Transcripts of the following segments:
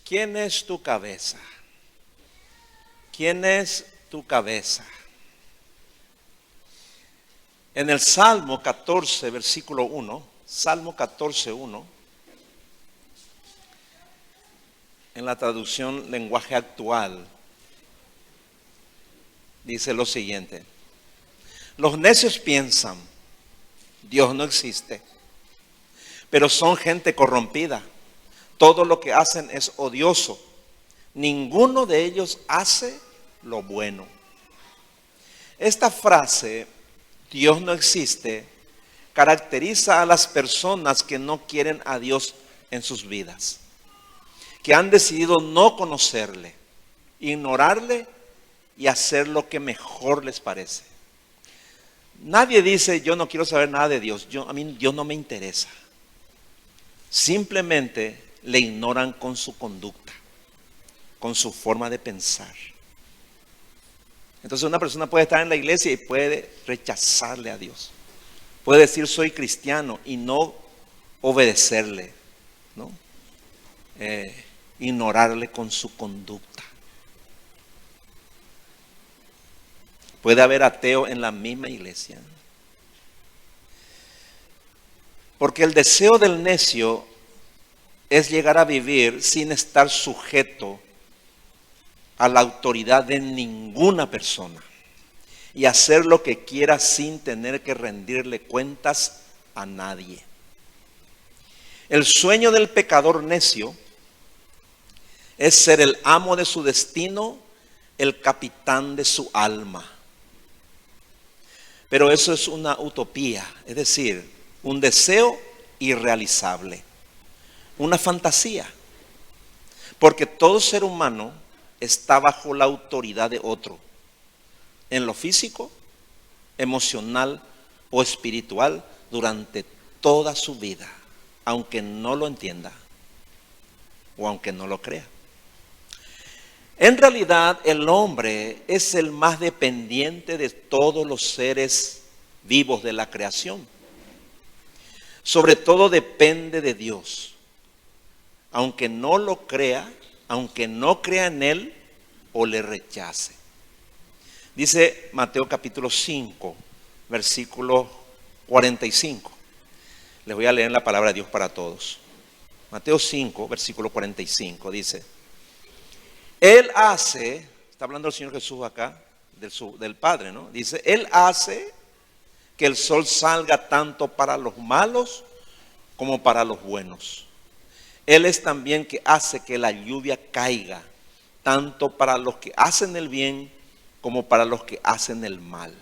¿Quién es tu cabeza? ¿Quién es tu cabeza? En el Salmo 14, versículo 1, Salmo 14, 1, en la traducción lenguaje actual, dice lo siguiente: los necios piensan, Dios no existe, pero son gente corrompida. Todo lo que hacen es odioso. Ninguno de ellos hace lo bueno. Esta frase, Dios no existe, caracteriza a las personas que no quieren a Dios en sus vidas, que han decidido no conocerle, ignorarle y hacer lo que mejor les parece. Nadie dice: yo no quiero saber nada de Dios, a mí Dios no me interesa. Simplemente le ignoran con su conducta, con su forma de pensar. Entonces una persona puede estar en la iglesia y puede rechazarle a Dios. Puede decir: soy cristiano, y no obedecerle, ¿no? Ignorarle con su conducta. Puede haber ateo en la misma iglesia. Porque el deseo del necio es llegar a vivir sin estar sujeto a la autoridad de ninguna persona y hacer lo que quiera sin tener que rendirle cuentas a nadie. El sueño del pecador necio es ser el amo de su destino, el capitán de su alma. Pero eso es una utopía, es decir, un deseo irrealizable, una fantasía, porque todo ser humano está bajo la autoridad de otro, en lo físico, emocional o espiritual, durante toda su vida, aunque no lo entienda o aunque no lo crea. En realidad, el hombre es el más dependiente de todos los seres vivos de la creación. Sobre todo depende de Dios. Aunque no lo crea, aunque no crea en Él o le rechace. Dice Mateo capítulo 5, versículo 45. Les voy a leer la palabra de Dios para todos. Mateo 5, versículo 45 dice: Él hace, está hablando el Señor Jesús acá, del Padre, ¿no? Dice: Él hace que el sol salga tanto para los malos como para los buenos. Él es también que hace que la lluvia caiga tanto para los que hacen el bien como para los que hacen el mal.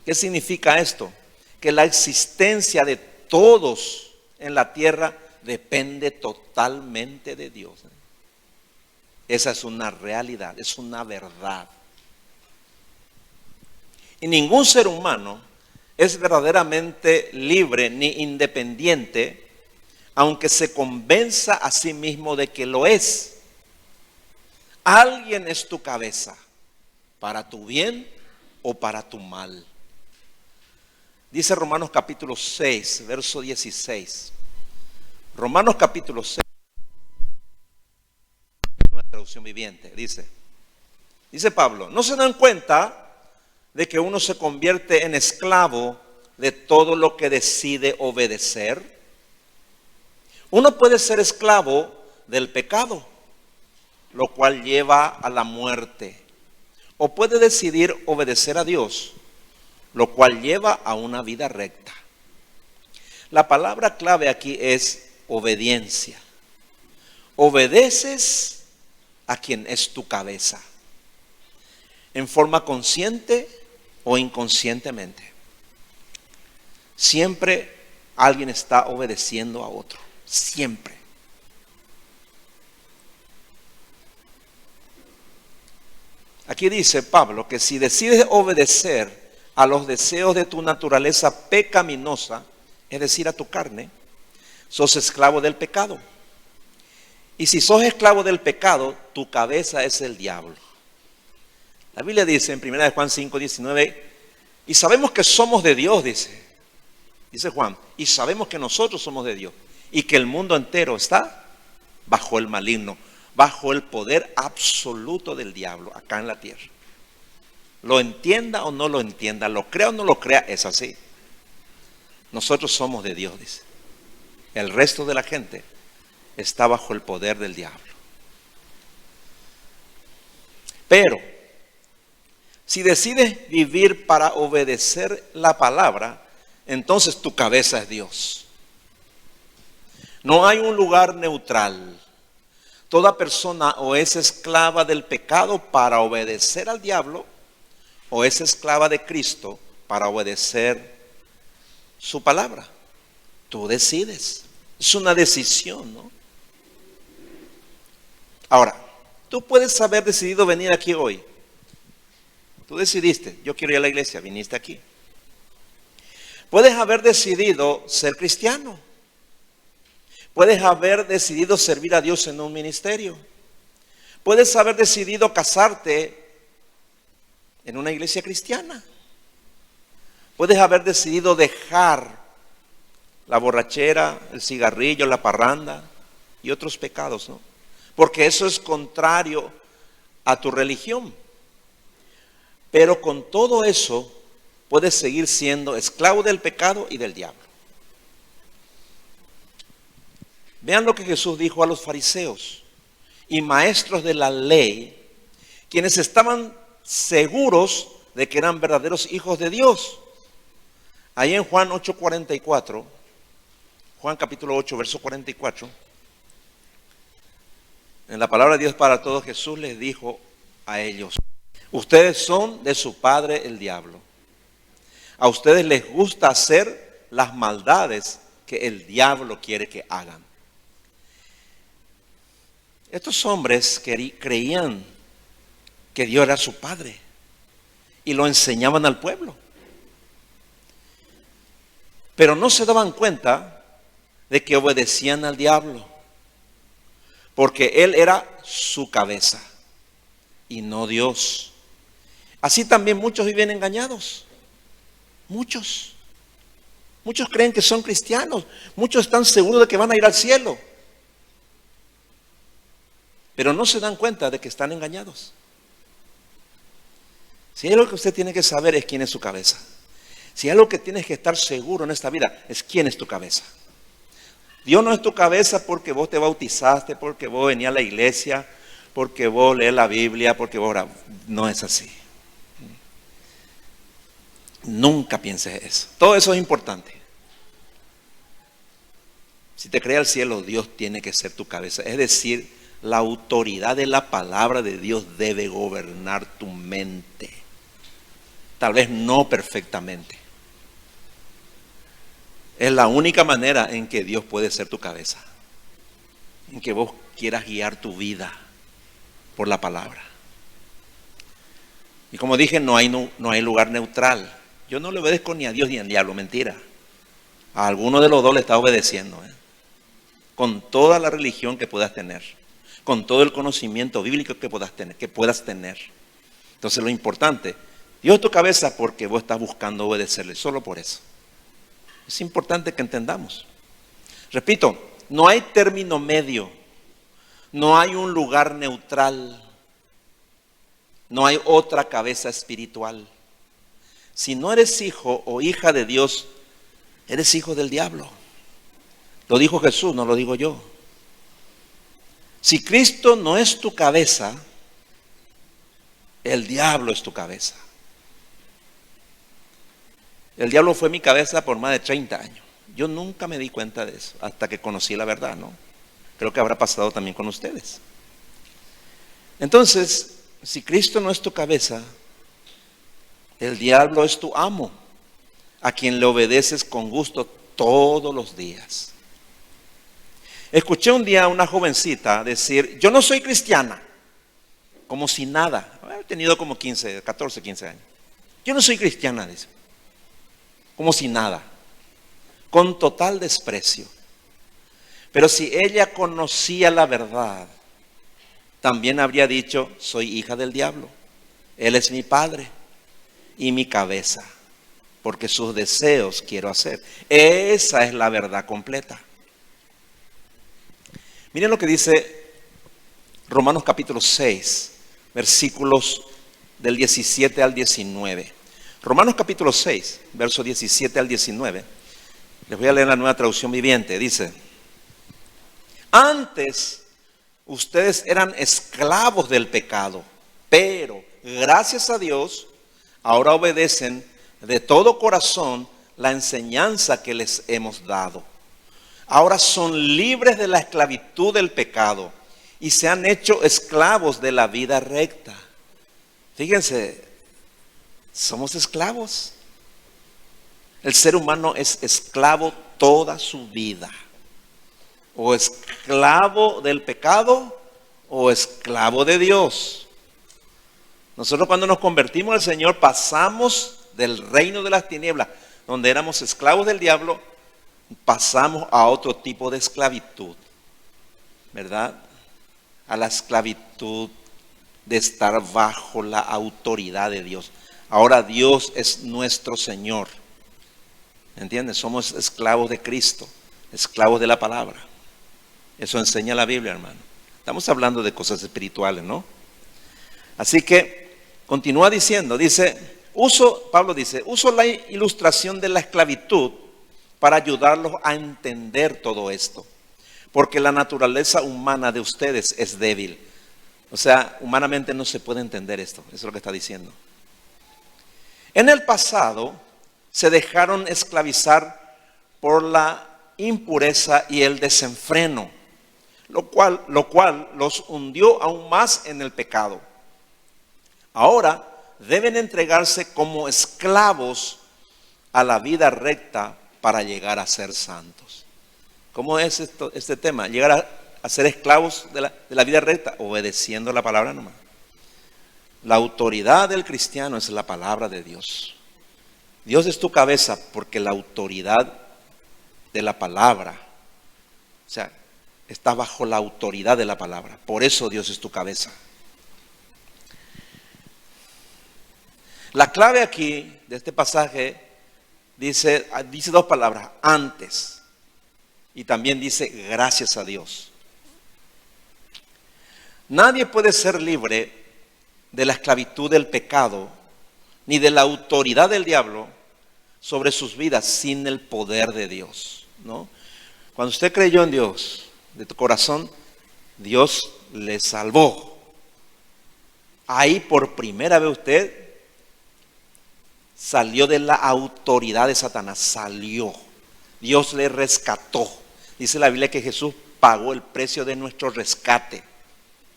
¿Qué significa esto? Que la existencia de todos en la tierra depende totalmente de Dios. Esa es una realidad, es una verdad. Y ningún ser humano es verdaderamente libre ni independiente, aunque se convenza a sí mismo de que lo es. Alguien es tu cabeza, para tu bien o para tu mal. Dice Romanos capítulo 6, verso 16. Romanos capítulo 6, una traducción viviente, dice Pablo: ¿no se dan cuenta de que uno se convierte en esclavo de todo lo que decide obedecer? Uno puede ser esclavo del pecado, lo cual lleva a la muerte, o puede decidir obedecer a Dios, lo cual lleva a una vida recta. La palabra clave aquí es obediencia. Obedeces a quien es tu cabeza, en forma consciente o inconscientemente. Siempre alguien está obedeciendo a otro, siempre. Aquí dice Pablo que si decides obedecer a los deseos de tu naturaleza pecaminosa, es decir, a tu carne, sos esclavo del pecado. Y si sos esclavo del pecado, tu cabeza es el diablo. La Biblia dice en 1 Juan 5, 19, y sabemos que somos de Dios, dice Juan, y sabemos que nosotros somos de Dios y que el mundo entero está bajo el maligno. bajo el poder absoluto del diablo acá en la tierra. Lo entienda o no lo entienda, lo crea o no lo crea, es así. Nosotros somos de Dios, dice. El resto de la gente está bajo el poder del diablo. Pero, si decides vivir para obedecer la palabra, entonces tu cabeza es Dios. No hay un lugar neutral. Toda persona o es esclava del pecado para obedecer al diablo, o es esclava de Cristo para obedecer su palabra. Tú decides. Es una decisión, ¿no? Ahora, tú puedes haber decidido venir aquí hoy. Tú decidiste, yo quiero ir a la iglesia, viniste aquí. Puedes haber decidido ser cristiano. Puedes haber decidido servir a Dios en un ministerio. Puedes haber decidido casarte en una iglesia cristiana. Puedes haber decidido dejar la borrachera, el cigarrillo, la parranda y otros pecados, ¿no? Porque eso es contrario a tu religión. Pero con todo eso puedes seguir siendo esclavo del pecado y del diablo. Vean lo que Jesús dijo a los fariseos y maestros de la ley, quienes estaban seguros de que eran verdaderos hijos de Dios. Ahí en Juan 8:44, Juan capítulo 8, verso 44, en la palabra de Dios para todos, Jesús les dijo a ellos: ustedes son de su padre el diablo. A ustedes les gusta hacer las maldades que el diablo quiere que hagan. Estos hombres creían que Dios era su padre y lo enseñaban al pueblo. Pero no se daban cuenta de que obedecían al diablo, porque él era su cabeza y no Dios. Así también muchos viven engañados. Muchos creen que son cristianos. Muchos están seguros de que van a ir al cielo, pero no se dan cuenta de que están engañados. Si hay algo que usted tiene que saber es quién es su cabeza. Si hay algo que tienes que estar seguro en esta vida es quién es tu cabeza. Dios no es tu cabeza porque vos te bautizaste, porque vos venías a la iglesia, porque vos lees la Biblia, porque vos oras. No es así. Nunca pienses eso. Todo eso es importante. Si te crea el cielo, Dios tiene que ser tu cabeza. Es decir, la autoridad de la palabra de Dios debe gobernar tu mente. Tal vez no perfectamente. Es la única manera en que Dios puede ser tu cabeza. En que vos quieras guiar tu vida por la palabra. Y como dije, no hay lugar neutral. Yo no le obedezco ni a Dios ni al diablo, mentira. A alguno de los dos le está obedeciendo. Con toda la religión que puedas tener. Con todo el conocimiento bíblico que puedas tener. Entonces lo importante, Dios es tu cabeza porque vos estás buscando obedecerle, solo por eso. Es importante que entendamos. Repito, no hay término medio, no hay un lugar neutral, no hay otra cabeza espiritual. Si no eres hijo o hija de Dios, eres hijo del diablo. Lo dijo Jesús, no lo digo yo. Si Cristo no es tu cabeza, el diablo es tu cabeza. El diablo fue mi cabeza por más de 30 años. Yo nunca me di cuenta de eso hasta que conocí la verdad, ¿no? Creo que habrá pasado también con ustedes. Entonces, si Cristo no es tu cabeza, el diablo es tu amo, a quien le obedeces con gusto todos los días. Escuché un día a una jovencita decir: yo no soy cristiana, como si nada. He tenido como 14, 15 años. Yo no soy cristiana, dice. Como si nada, con total desprecio. Pero si ella conocía la verdad, también habría dicho: soy hija del diablo. Él es mi padre y mi cabeza, porque sus deseos quiero hacer. Esa es la verdad completa. Miren lo que dice Romanos capítulo 6, versículos del 17 al 19. Romanos capítulo 6, versos 17 al 19. Les voy a leer la Nueva Traducción Viviente. Dice: antes ustedes eran esclavos del pecado, pero gracias a Dios ahora obedecen de todo corazón la enseñanza que les hemos dado. Ahora son libres de la esclavitud del pecado y se han hecho esclavos de la vida recta. Fíjense, somos esclavos. El ser humano es esclavo toda su vida. O esclavo del pecado o esclavo de Dios. Nosotros cuando nos convertimos al Señor pasamos del reino de las tinieblas, donde éramos esclavos del diablo, pasamos a otro tipo de esclavitud, ¿verdad? A la esclavitud de estar bajo la autoridad de Dios. Ahora Dios es nuestro Señor. ¿Entiendes? Somos esclavos de Cristo, esclavos de la palabra. Eso enseña la Biblia, hermano. Estamos hablando de cosas espirituales, ¿no? Así que continúa diciendo, Pablo dice, uso la ilustración de la esclavitud para ayudarlos a entender todo esto. Porque la naturaleza humana de ustedes es débil. O sea, humanamente no se puede entender esto. Eso es lo que está diciendo. En el pasado se dejaron esclavizar por la impureza y el desenfreno, lo cual los hundió aún más en el pecado. Ahora deben entregarse como esclavos a la vida recta para llegar a ser santos. ¿Cómo es este tema? Llegar a ser esclavos de la vida recta, obedeciendo la palabra nomás. La autoridad del cristiano es la palabra de Dios. Dios es tu cabeza porque la autoridad de la palabra, o sea, está bajo la autoridad de la palabra. Por eso Dios es tu cabeza. La clave aquí de este pasaje dice dos palabras: antes. Y también dice gracias a Dios. Nadie puede ser libre de la esclavitud del pecado ni de la autoridad del diablo sobre sus vidas sin el poder de Dios, ¿no? Cuando usted creyó en Dios de tu corazón, Dios le salvó. Ahí por primera vez usted salió de la autoridad de Satanás, salió. Dios le rescató. Dice la Biblia que Jesús pagó el precio de nuestro rescate,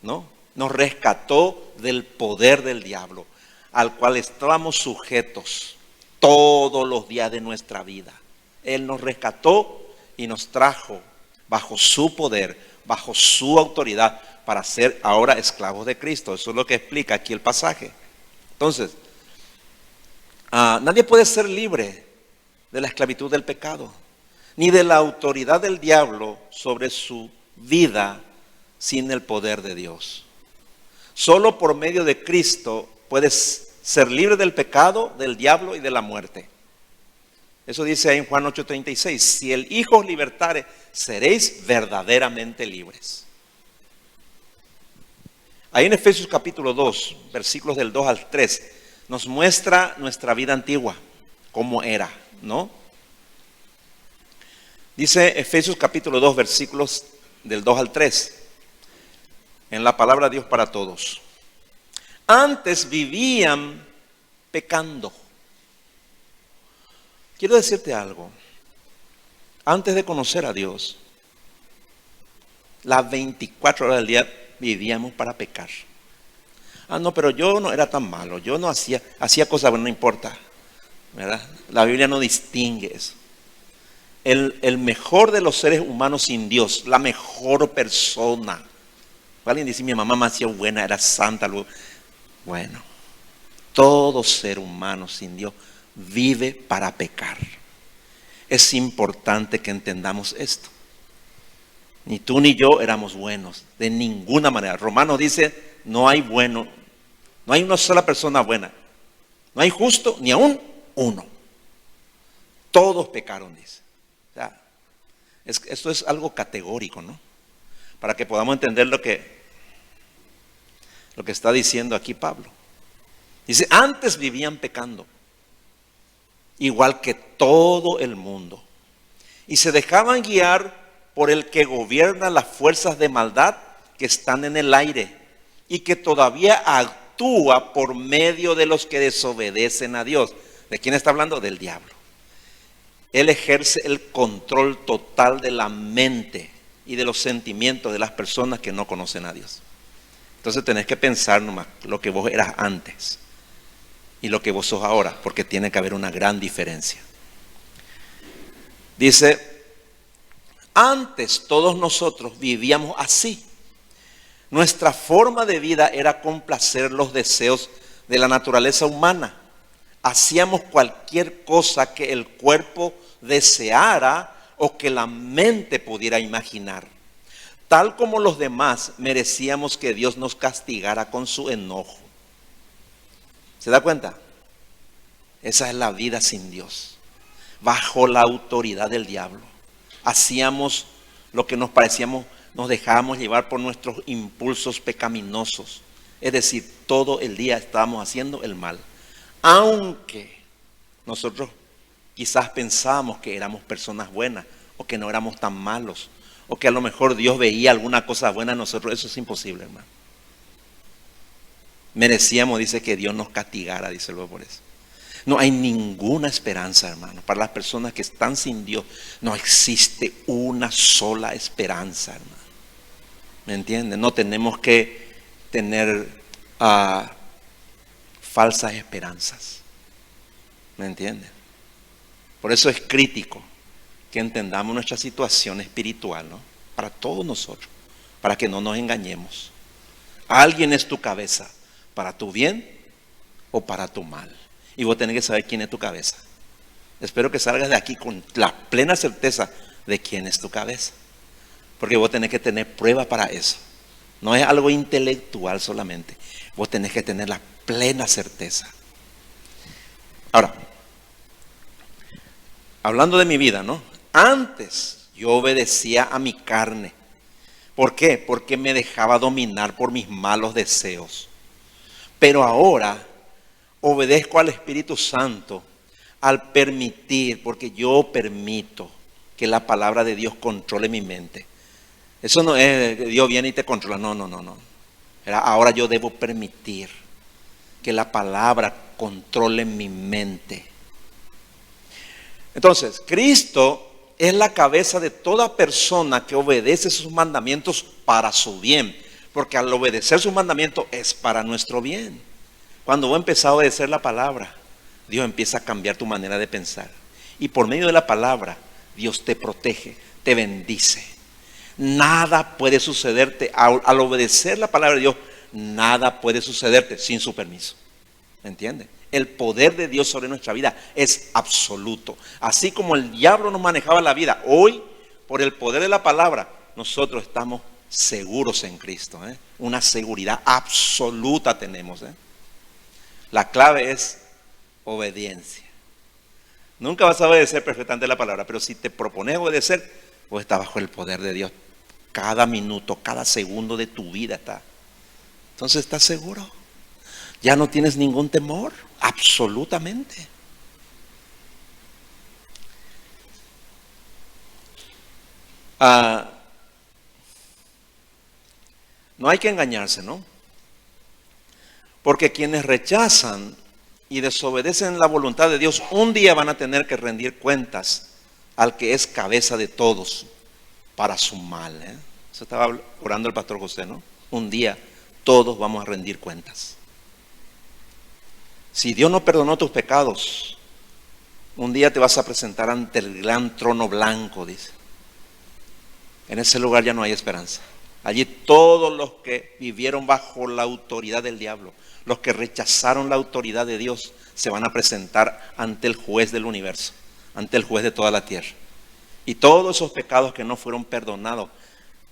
¿no? Nos rescató del poder del diablo, al cual estábamos sujetos todos los días de nuestra vida. Él nos rescató y nos trajo bajo su poder, bajo su autoridad, para ser ahora esclavos de Cristo. Eso es lo que explica aquí el pasaje. Entonces, nadie puede ser libre de la esclavitud del pecado, ni de la autoridad del diablo sobre su vida sin el poder de Dios. Solo por medio de Cristo puedes ser libre del pecado, del diablo y de la muerte. Eso dice ahí en Juan 8:36. Si el Hijo os libertare, seréis verdaderamente libres. Ahí en Efesios capítulo 2, versículos del 2 al 3, nos muestra nuestra vida antigua, cómo era, ¿no? Dice Efesios capítulo 2, versículos del 2 al 3, en la palabra de Dios para todos. Antes vivían pecando. Quiero decirte algo. Antes de conocer a Dios, las 24 horas del día vivíamos para pecar. No, pero yo no era tan malo, yo no hacía cosas buenas, no importa, ¿verdad? La Biblia no distingue eso. El mejor de los seres humanos sin Dios, la mejor persona. Alguien dice, mi mamá me hacía buena, era santa. Bueno, todo ser humano sin Dios vive para pecar. Es importante que entendamos esto. Ni tú ni yo éramos buenos, de ninguna manera. Romanos dice, no hay bueno, no hay una sola persona buena. No hay justo ni aún uno. Todos pecaron, dice. O sea, esto es algo categórico, ¿no? Para que podamos entender lo que lo que está diciendo aquí Pablo. Dice, antes vivían pecando, igual que todo el mundo, y se dejaban guiar por el que gobierna las fuerzas de maldad que están en el aire y que todavía actúa por medio de los que desobedecen a Dios. ¿De quién está hablando? Del diablo. Él ejerce el control total de la mente y de los sentimientos de las personas que no conocen a Dios. Entonces tenés que pensar nomás lo que vos eras antes y lo que vos sos ahora, porque tiene que haber una gran diferencia. Dice, antes todos nosotros vivíamos así. Nuestra forma de vida era complacer los deseos de la naturaleza humana. Hacíamos cualquier cosa que el cuerpo deseara o que la mente pudiera imaginar. Tal como los demás, merecíamos que Dios nos castigara con su enojo. ¿Se da cuenta? Esa es la vida sin Dios, bajo la autoridad del diablo. Hacíamos lo que nos parecíamos, nos dejábamos llevar por nuestros impulsos pecaminosos. Es decir, todo el día estábamos haciendo el mal. Aunque nosotros quizás pensábamos que éramos personas buenas o que no éramos tan malos o que a lo mejor Dios veía alguna cosa buena en nosotros, eso es imposible, hermano. Merecíamos, dice, que Dios nos castigara, dice luego por eso. No hay ninguna esperanza, hermano. Para las personas que están sin Dios, no existe una sola esperanza, hermano. ¿Me entienden? No tenemos que tener falsas esperanzas. ¿Me entienden? Por eso es crítico que entendamos nuestra situación espiritual, ¿no? Para todos nosotros, para que no nos engañemos. Alguien es tu cabeza, para tu bien o para tu mal. Y vos tenés que saber quién es tu cabeza. Espero que salgas de aquí con la plena certeza de quién es tu cabeza. Porque vos tenés que tener prueba para eso. No es algo intelectual solamente. Vos tenés que tener la plena certeza. Ahora, hablando de mi vida, ¿no? Antes yo obedecía a mi carne. ¿Por qué? Porque me dejaba dominar por mis malos deseos. Pero ahora obedezco al Espíritu Santo al permitir, porque yo permito que la palabra de Dios controle mi mente. Eso no es que Dios viene y te controla, no. Ahora yo debo permitir que la palabra controle mi mente. Entonces, Cristo es la cabeza de toda persona que obedece sus mandamientos para su bien, porque al obedecer sus mandamientos es para nuestro bien. Cuando vos empezás a obedecer la palabra, Dios empieza a cambiar tu manera de pensar. Y por medio de la palabra, Dios te protege, te bendice. Nada puede sucederte. Al obedecer la palabra de Dios, nada puede sucederte sin su permiso. ¿Me entiendes? El poder de Dios sobre nuestra vida es absoluto. Así como el diablo nos manejaba la vida, hoy, por el poder de la palabra, nosotros estamos seguros en Cristo. Una seguridad absoluta tenemos. La clave es obediencia. Nunca vas a obedecer perfectamente la palabra, pero si te propones obedecer, pues estás bajo el poder de Dios. Cada minuto, cada segundo de tu vida está. Entonces estás seguro. Ya no tienes ningún temor, absolutamente. No hay que engañarse, ¿no? Porque quienes rechazan y desobedecen la voluntad de Dios, un día van a tener que rendir cuentas al que es cabeza de todos para su mal. Eso estaba orando el pastor José, ¿no? Un día todos vamos a rendir cuentas. Si Dios no perdonó tus pecados, un día te vas a presentar ante el gran trono blanco, dice. En ese lugar ya no hay esperanza. Allí todos los que vivieron bajo la autoridad del diablo, los que rechazaron la autoridad de Dios, se van a presentar ante el juez del universo, ante el juez de toda la tierra. Y todos esos pecados que no fueron perdonados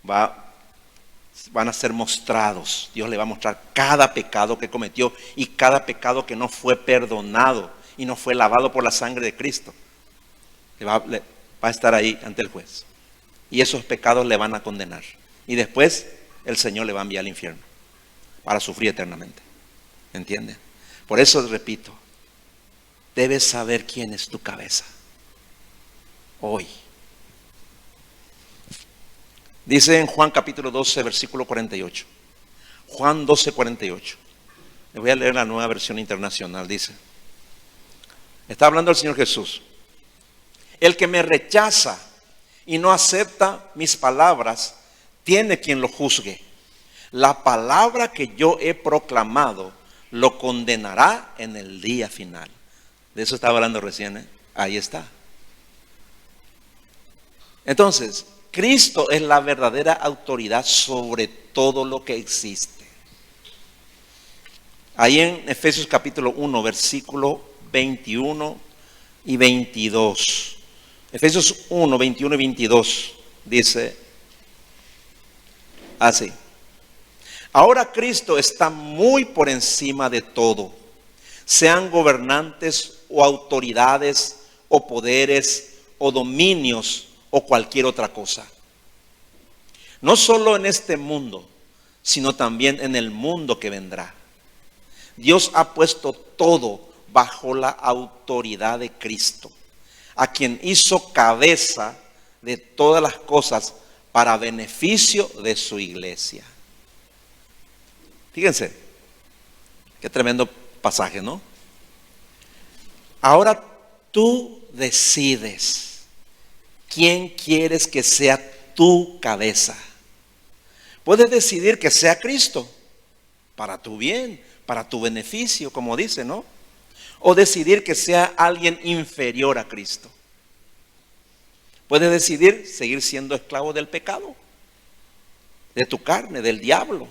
van a ser mostrados. Dios le va a mostrar cada pecado que cometió y cada pecado que no fue perdonado y no fue lavado por la sangre de Cristo. Va a estar ahí ante el juez. Y esos pecados le van a condenar. Y después el Señor le va a enviar al infierno. para sufrir eternamente. ¿Entienden? Por eso repito, debes saber quién es tu cabeza hoy. Dice en Juan capítulo 12, versículo 48. Juan 12, 48. Les voy a leer la Nueva Versión Internacional. Dice, está hablando el Señor Jesús. El que me rechaza y no acepta mis palabras, tiene quien lo juzgue. La palabra que yo he proclamado lo condenará en el día final. De eso estaba hablando recién, ¿eh? Ahí está. Entonces, Cristo es la verdadera autoridad sobre todo lo que existe. Ahí en Efesios capítulo 1, versículo 21 y 22. Efesios 1, 21 y 22 dice así. Ahora Cristo está muy por encima de todo, sean gobernantes o autoridades o poderes o dominios o cualquier otra cosa. No solo en este mundo, sino también en el mundo que vendrá. Dios ha puesto todo bajo la autoridad de Cristo, a quien hizo cabeza de todas las cosas para beneficio de su iglesia. Fíjense, qué tremendo pasaje, ¿no? Ahora tú decides quién quieres que sea tu cabeza. Puedes decidir que sea Cristo, para tu bien, para tu beneficio, como dice, ¿no? O decidir que sea alguien inferior a Cristo. Puedes decidir seguir siendo esclavo del pecado, de tu carne, del diablo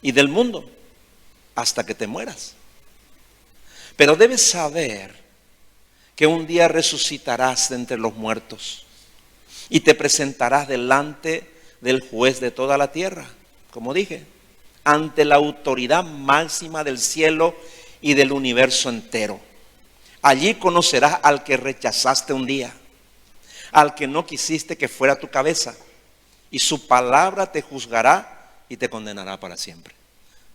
y del mundo, hasta que te mueras. Pero debes saber que un día resucitarás de entre los muertos y te presentarás delante del juez de toda la tierra, como dije, ante la autoridad máxima del cielo y del universo entero. Allí conocerás al que rechazaste un día, al que no quisiste que fuera tu cabeza, y su palabra te juzgará y te condenará para siempre.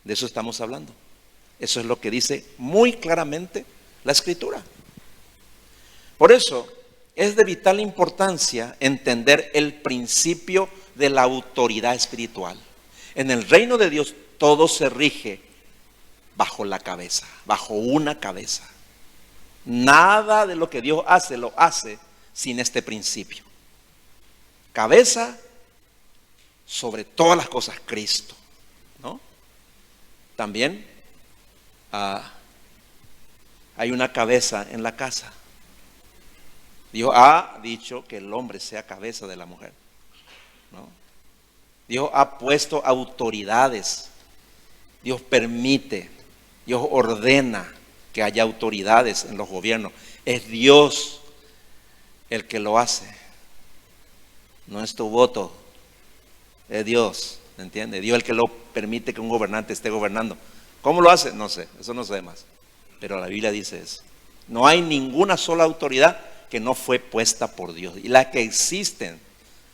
De eso estamos hablando. Eso es lo que dice muy claramente la Escritura. Por eso es de vital importancia entender el principio de la autoridad espiritual. En el reino de Dios todo se rige bajo la cabeza, bajo una cabeza. Nada de lo que Dios hace lo hace sin este principio. Cabeza sobre todas las cosas, Cristo, ¿no? También hay una cabeza en la casa. Dios ha dicho que el hombre sea cabeza de la mujer, ¿no? Dios ha puesto autoridades. Dios permite, Dios ordena que haya autoridades en los gobiernos. Es Dios el que lo hace. No es tu voto, es Dios, ¿me entiende? Dios el que lo permite que un gobernante esté gobernando. ¿Cómo lo hace? No sé, eso no sé más. Pero la Biblia dice eso. No hay ninguna sola autoridad que no fue puesta por Dios. Y las que existen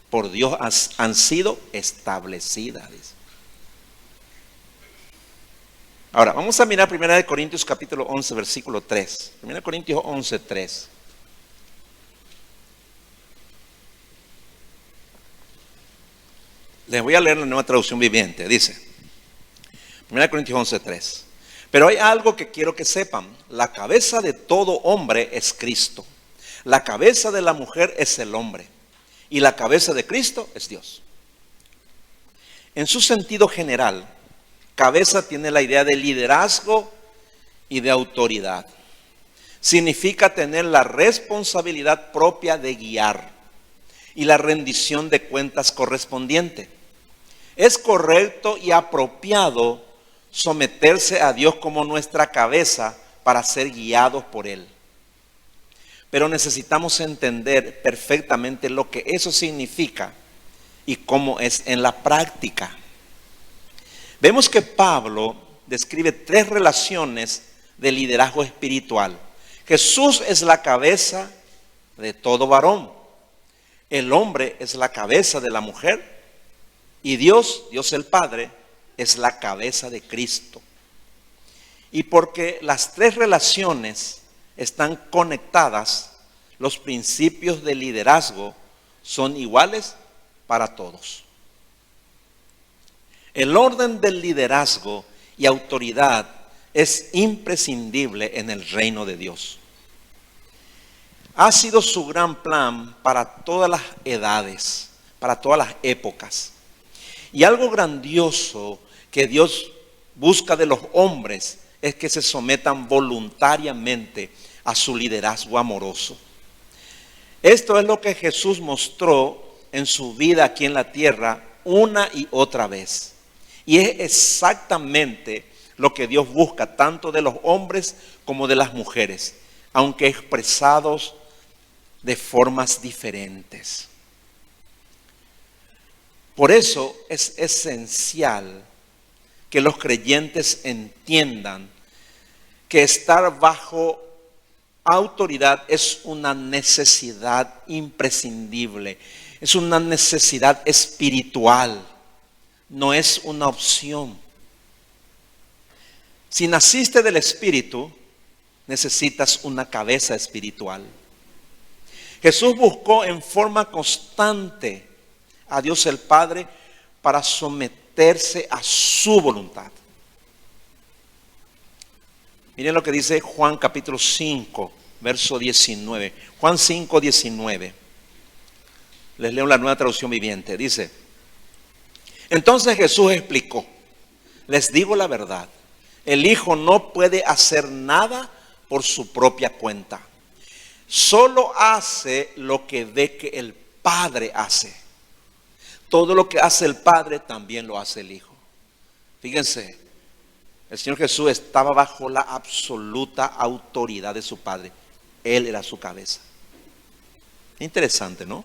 por Dios han sido establecidas, dice. Ahora, vamos a mirar 1 Corintios capítulo 11, versículo 3. 1 Corintios 11, 3. Les voy a leer la Nueva Traducción Viviente. Dice, 1 Corintios 11, 3. Pero hay algo que quiero que sepan. La cabeza de todo hombre es Cristo. La cabeza de la mujer es el hombre. Y la cabeza de Cristo es Dios. En su sentido general, cabeza tiene la idea de liderazgo y de autoridad. Significa tener la responsabilidad propia de guiar y la rendición de cuentas correspondiente. Es correcto y apropiado someterse a Dios como nuestra cabeza para ser guiados por Él. Pero necesitamos entender perfectamente lo que eso significa y cómo es en la práctica. Vemos que Pablo describe 3 relaciones de liderazgo espiritual. Jesús es la cabeza de todo varón. El hombre es la cabeza de la mujer. Y Dios el Padre, es la cabeza de Cristo. Y porque las tres relaciones están conectadas, los principios de liderazgo son iguales para todos. El orden del liderazgo y autoridad es imprescindible en el reino de Dios. Ha sido su gran plan para todas las edades, para todas las épocas. Y algo grandioso que Dios busca de los hombres es que se sometan voluntariamente a su liderazgo amoroso. Esto es lo que Jesús mostró en su vida aquí en la tierra una y otra vez. Y es exactamente lo que Dios busca tanto de los hombres como de las mujeres, aunque expresados de formas diferentes. Por eso es esencial que los creyentes entiendan que estar bajo autoridad es una necesidad imprescindible, es una necesidad espiritual, no es una opción. Si naciste del Espíritu, necesitas una cabeza espiritual. Jesús buscó en forma constante a Dios el Padre para someterse a su voluntad. Miren lo que dice Juan capítulo 5, verso 19. Juan 5, 19. Les leo la Nueva Traducción Viviente. Dice: entonces Jesús explicó: les digo la verdad, el Hijo no puede hacer nada por su propia cuenta. Solo hace lo que ve que el Padre hace. Todo lo que hace el Padre también lo hace el Hijo. Fíjense, el Señor Jesús estaba bajo la absoluta autoridad de su Padre. Él era su cabeza. Interesante, ¿no?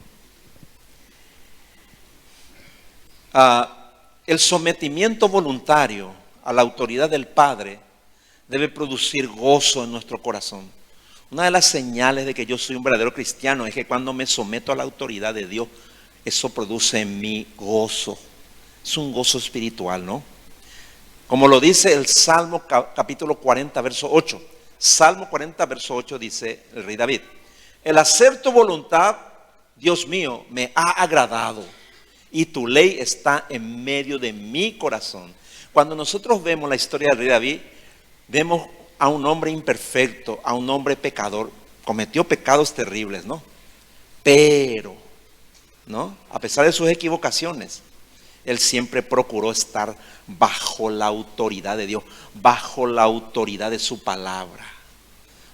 El sometimiento voluntario a la autoridad del Padre debe producir gozo en nuestro corazón. Una de las señales de que yo soy un verdadero cristiano es que cuando me someto a la autoridad de Dios, eso produce en mí gozo. Es un gozo espiritual, ¿no? Como lo dice el Salmo capítulo 40, verso 8. Salmo 40, verso 8 dice el rey David: el hacer tu voluntad, Dios mío, me ha agradado, y tu ley está en medio de mi corazón. Cuando nosotros vemos la historia del rey David, vemos a un hombre imperfecto, a un hombre pecador. Cometió pecados terribles, ¿no? Pero, ¿no? A pesar de sus equivocaciones, él siempre procuró estar bajo la autoridad de Dios, bajo la autoridad de su palabra.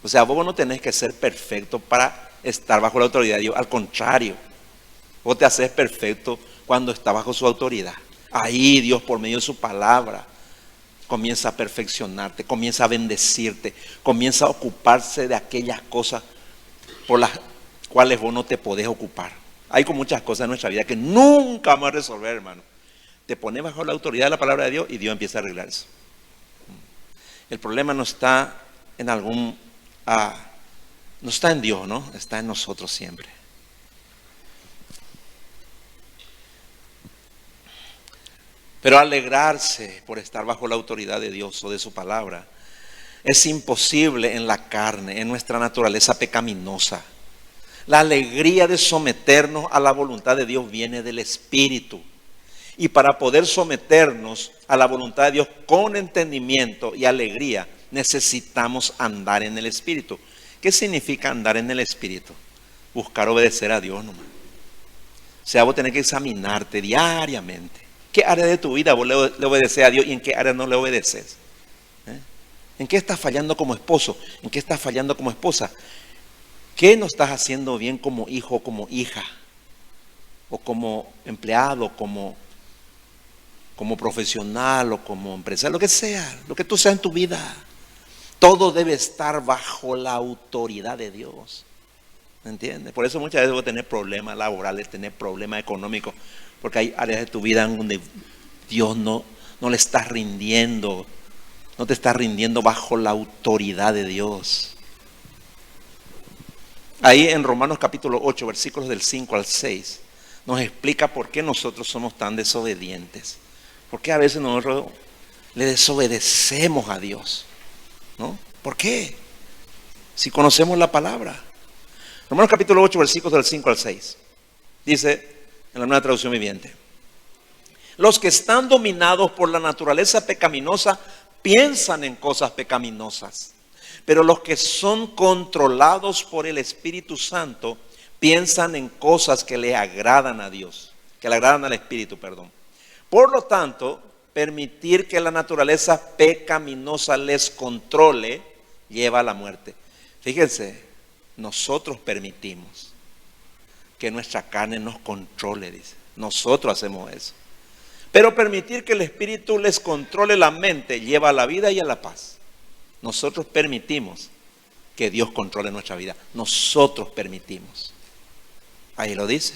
O sea, vos no tenés que ser perfecto para estar bajo la autoridad de Dios. Al contrario, vos te haces perfecto cuando estás bajo su autoridad. Ahí Dios, por medio de su palabra, comienza a perfeccionarte, comienza a bendecirte, comienza a ocuparse de aquellas cosas por las cuales vos no te podés ocupar. Hay con muchas cosas en nuestra vida que nunca vamos a resolver, hermano. Te pones bajo la autoridad de la palabra de Dios y Dios empieza a arreglar eso. El problema no está en no está en Dios, ¿no? Está en nosotros siempre. Pero alegrarse por estar bajo la autoridad de Dios o de su palabra es imposible en la carne, en nuestra naturaleza pecaminosa. La alegría de someternos a la voluntad de Dios viene del Espíritu. Y para poder someternos a la voluntad de Dios con entendimiento y alegría, necesitamos andar en el Espíritu. ¿Qué significa andar en el Espíritu? Buscar obedecer a Dios nomás. O sea, vos tenés que examinarte diariamente. ¿Qué área de tu vida vos le obedeces a Dios y en qué área no le obedeces? ¿En qué estás fallando como esposo? ¿En qué estás fallando como esposa? ¿Qué no estás haciendo bien como hijo o como hija? O como empleado, como profesional o como empresario, lo que sea, lo que tú seas en tu vida. Todo debe estar bajo la autoridad de Dios. ¿Me entiendes? Por eso muchas veces voy a tener problemas laborales, tener problemas económicos, porque hay áreas de tu vida en donde Dios no le estás rindiendo, no te estás rindiendo bajo la autoridad de Dios. Ahí en Romanos capítulo 8, versículos del 5 al 6, nos explica por qué nosotros somos tan desobedientes. ¿Por qué a veces nosotros le desobedecemos a Dios? ¿No? ¿Por qué? Si conocemos la palabra. Romanos capítulo 8, versículos del 5 al 6. Dice en la Nueva Traducción Viviente: los que están dominados por la naturaleza pecaminosa piensan en cosas pecaminosas, pero los que son controlados por el Espíritu Santo piensan en cosas que le agradan a Dios, que le agradan al Espíritu, perdón. Por lo tanto, permitir que la naturaleza pecaminosa les controle lleva a la muerte. Fíjense, nosotros permitimos que nuestra carne nos controle, dice. Nosotros hacemos eso. Pero permitir que el Espíritu les controle la mente lleva a la vida y a la paz. Nosotros permitimos que Dios controle nuestra vida. Nosotros permitimos. Ahí lo dice.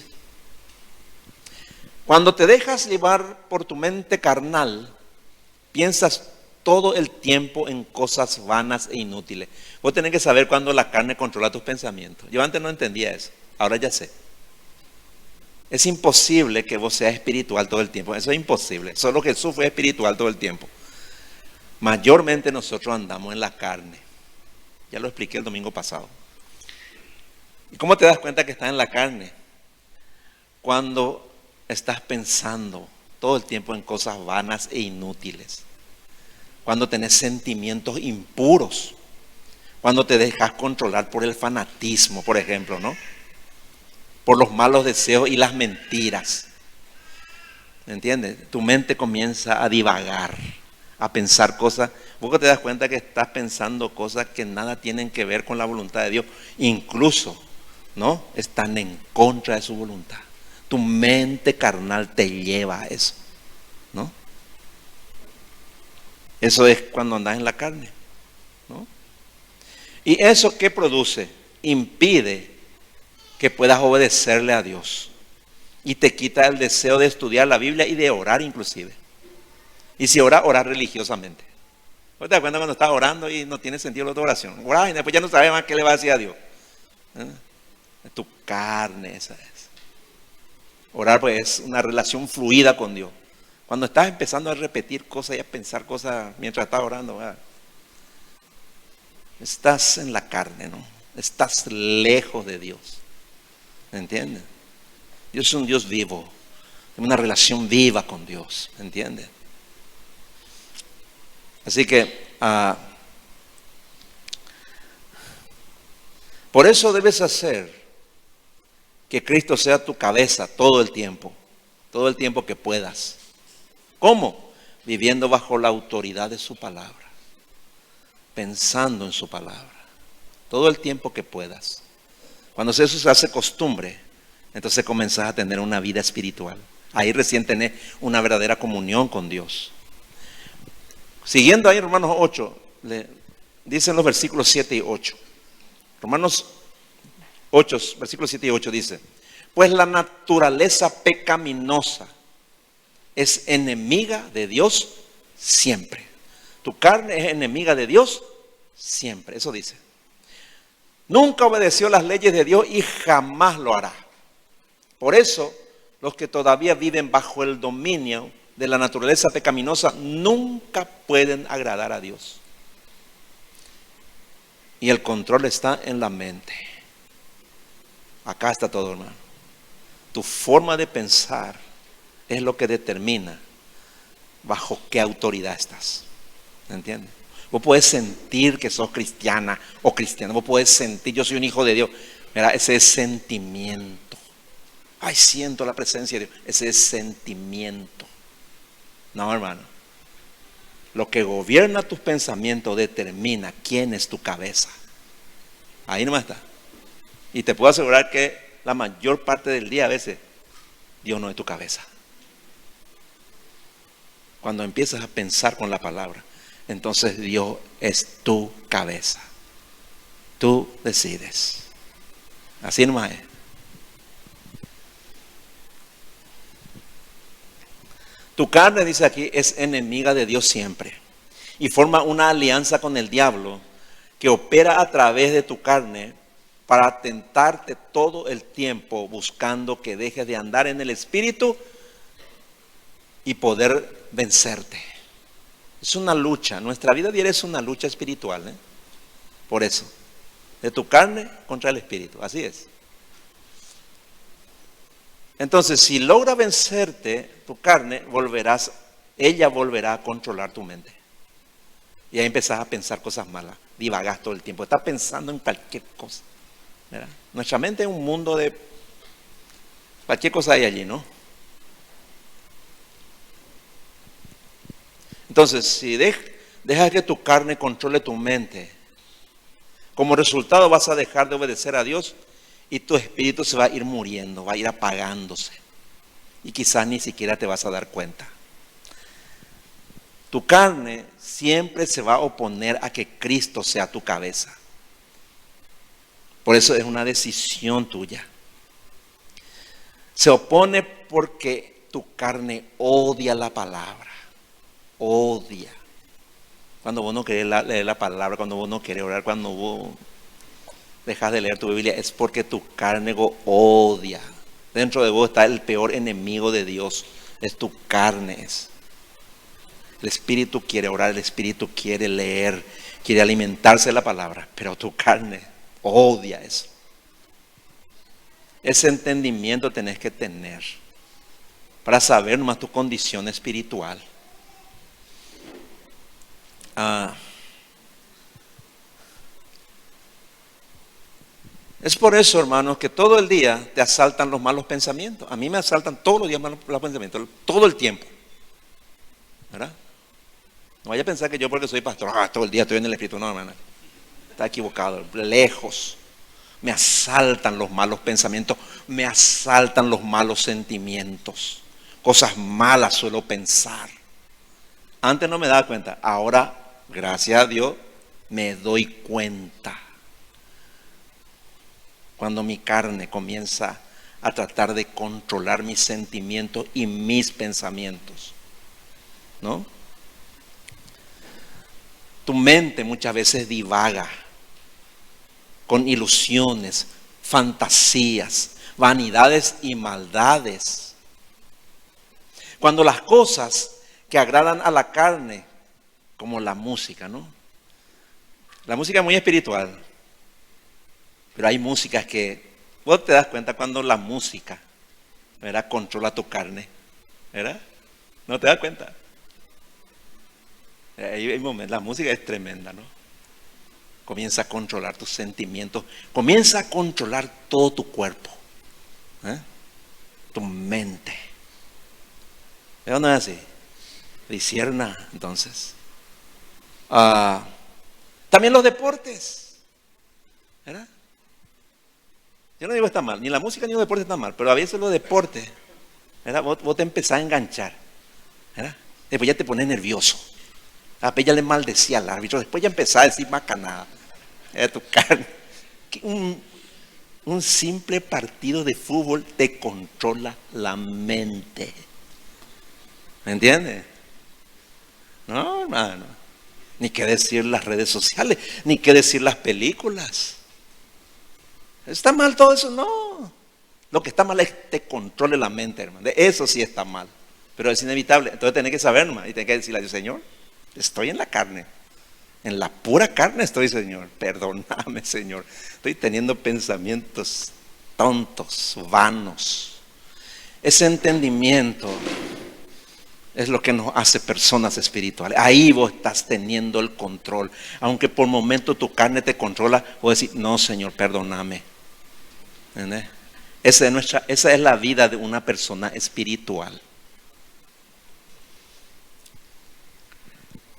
Cuando te dejas llevar por tu mente carnal, piensas todo el tiempo en cosas vanas e inútiles. Vos tenés que saber cuándo la carne controla tus pensamientos. Yo antes no entendía eso, ahora ya sé. Es imposible que vos seas espiritual todo el tiempo, eso es imposible. Solo Jesús fue espiritual todo el tiempo. Mayormente nosotros andamos en la carne. Ya lo expliqué el domingo pasado. ¿Y cómo te das cuenta que estás en la carne? Cuando estás pensando todo el tiempo en cosas vanas e inútiles. Cuando tenés sentimientos impuros. Cuando te dejas controlar por el fanatismo, por ejemplo, ¿no? Por los malos deseos y las mentiras. ¿Me entiendes? Tu mente comienza a divagar, a pensar cosas. Vos te das cuenta que estás pensando cosas que nada tienen que ver con la voluntad de Dios. Incluso, ¿no? Están en contra de su voluntad. Tu mente carnal te lleva a eso, ¿no? Eso es cuando andas en la carne, ¿no? ¿Y eso qué produce? Impide que puedas obedecerle a Dios. Y te quita el deseo de estudiar la Biblia y de orar inclusive. Y si orar religiosamente. ¿Vos te das cuenta cuando estás orando y no tiene sentido la otra oración? Orás y después ya no sabes más qué le va a decir a Dios. Es tu carne, esa es. Orar pues es una relación fluida con Dios. Cuando estás empezando a repetir cosas y a pensar cosas mientras estás orando, ¿verdad? Estás en la carne, ¿no? Estás lejos de Dios. ¿Me entiendes? Dios es un Dios vivo. Tiene una relación viva con Dios. ¿Me entiendes? Así que por eso debes hacer que Cristo sea tu cabeza todo el tiempo que puedas. ¿Cómo? Viviendo bajo la autoridad de su palabra, pensando en su palabra, todo el tiempo que puedas. Cuando eso se hace costumbre, entonces comenzás a tener una vida espiritual. Ahí recién tenés una verdadera comunión con Dios. Siguiendo ahí Romanos 8, dicen los versículos 7 y 8. Romanos 8, versículos 7 y 8 dice: pues la naturaleza pecaminosa es enemiga de Dios siempre. Tu carne es enemiga de Dios siempre, eso dice. Nunca obedeció las leyes de Dios y jamás lo hará. Por eso, los que todavía viven bajo el dominio de la naturaleza pecaminosa nunca pueden agradar a Dios. Y el control está en la mente. Acá está todo, hermano. Tu forma de pensar es lo que determina bajo qué autoridad estás. ¿Me entiendes? Vos podés sentir que sos cristiana o cristiano. Vos podés sentir, yo soy un hijo de Dios. Mira, ese es sentimiento. Ay, siento la presencia de Dios. Ese es sentimiento. No, hermano. Lo que gobierna tus pensamientos determina quién es tu cabeza. Ahí nomás está. Y te puedo asegurar que la mayor parte del día a veces Dios no es tu cabeza. Cuando empiezas a pensar con la palabra, entonces Dios es tu cabeza. Tú decides. Así nomás es. Tu carne, dice aquí, es enemiga de Dios siempre. Y forma una alianza con el diablo que opera a través de tu carne para tentarte todo el tiempo buscando que dejes de andar en el Espíritu y poder vencerte. Es una lucha, nuestra vida diaria es una lucha espiritual, ¿eh? Por eso, de tu carne contra el espíritu, así es. Entonces, si logra vencerte tu carne, ella volverá a controlar tu mente. Y ahí empezás a pensar cosas malas, divagás todo el tiempo, estás pensando en cualquier cosa, ¿verdad? Nuestra mente es un mundo de cualquier cosa hay allí, ¿no? Entonces, si dejas que tu carne controle tu mente, como resultado vas a dejar de obedecer a Dios y tu espíritu se va a ir muriendo, va a ir apagándose. Y quizás ni siquiera te vas a dar cuenta. Tu carne siempre se va a oponer a que Cristo sea tu cabeza. Por eso es una decisión tuya. Se opone porque tu carne odia la palabra. Odia. Cuando vos no querés leer la palabra, cuando vos no querés orar, cuando vos dejas de leer tu Biblia, es porque tu carne odia. Dentro de vos está el peor enemigo de Dios, es tu carne. El espíritu quiere orar, el espíritu quiere leer, quiere alimentarse de la palabra, pero tu carne odia eso. Ese entendimiento tenés que tener para saber nomás tu condición espiritual. Es por eso, hermanos, que todo el día te asaltan los malos pensamientos. A mí me asaltan todos los días malos pensamientos, todo el tiempo, ¿verdad? No vaya a pensar que yo porque soy pastor, todo el día estoy en el espíritu. No, hermano, está equivocado, lejos. Me asaltan los malos pensamientos, me asaltan los malos sentimientos. Cosas malas suelo pensar. Antes no me daba cuenta, ahora, gracias a Dios, me doy cuenta. Cuando mi carne comienza a tratar de controlar mis sentimientos y mis pensamientos, ¿no? Tu mente muchas veces divaga con ilusiones, fantasías, vanidades y maldades. Cuando las cosas que agradan a la carne, como la música, ¿no? La música es muy espiritual, pero hay músicas que vos te das cuenta cuando la música, ¿verdad?, controla tu carne, ¿verdad? ¿No te das cuenta? Hay momentos, la música es tremenda, ¿no? Comienza a controlar tus sentimientos, comienza a controlar todo tu cuerpo, tu mente. ¿Pero no es así? Discierna, entonces. También los deportes, ¿verdad? Yo no digo está mal, ni la música ni los deportes está mal, pero a veces los deportes, ¿verdad? Vos te empezás a enganchar, ¿verdad? Después ya te pones nervioso. Después ya le maldecía al árbitro, después ya empezás a decir macanada. Tu carne. Un simple partido de fútbol te controla la mente. ¿Me entiendes? No, hermano. Ni qué decir las redes sociales, ni qué decir las películas. ¿Está mal todo eso? No. Lo que está mal es que te controle la mente, hermano. Eso sí está mal. Pero es inevitable. Entonces tenés que saber, hermano, y tenés que decirle a Dios, Señor, estoy en la carne. En la pura carne estoy, Señor. Perdóname, Señor. Estoy teniendo pensamientos tontos, vanos. Ese entendimiento es lo que nos hace personas espirituales. Ahí vos estás teniendo el control. Aunque por momentos tu carne te controla, vos decís, no, Señor, perdóname. ¿Entendés? Esa es la vida de una persona espiritual.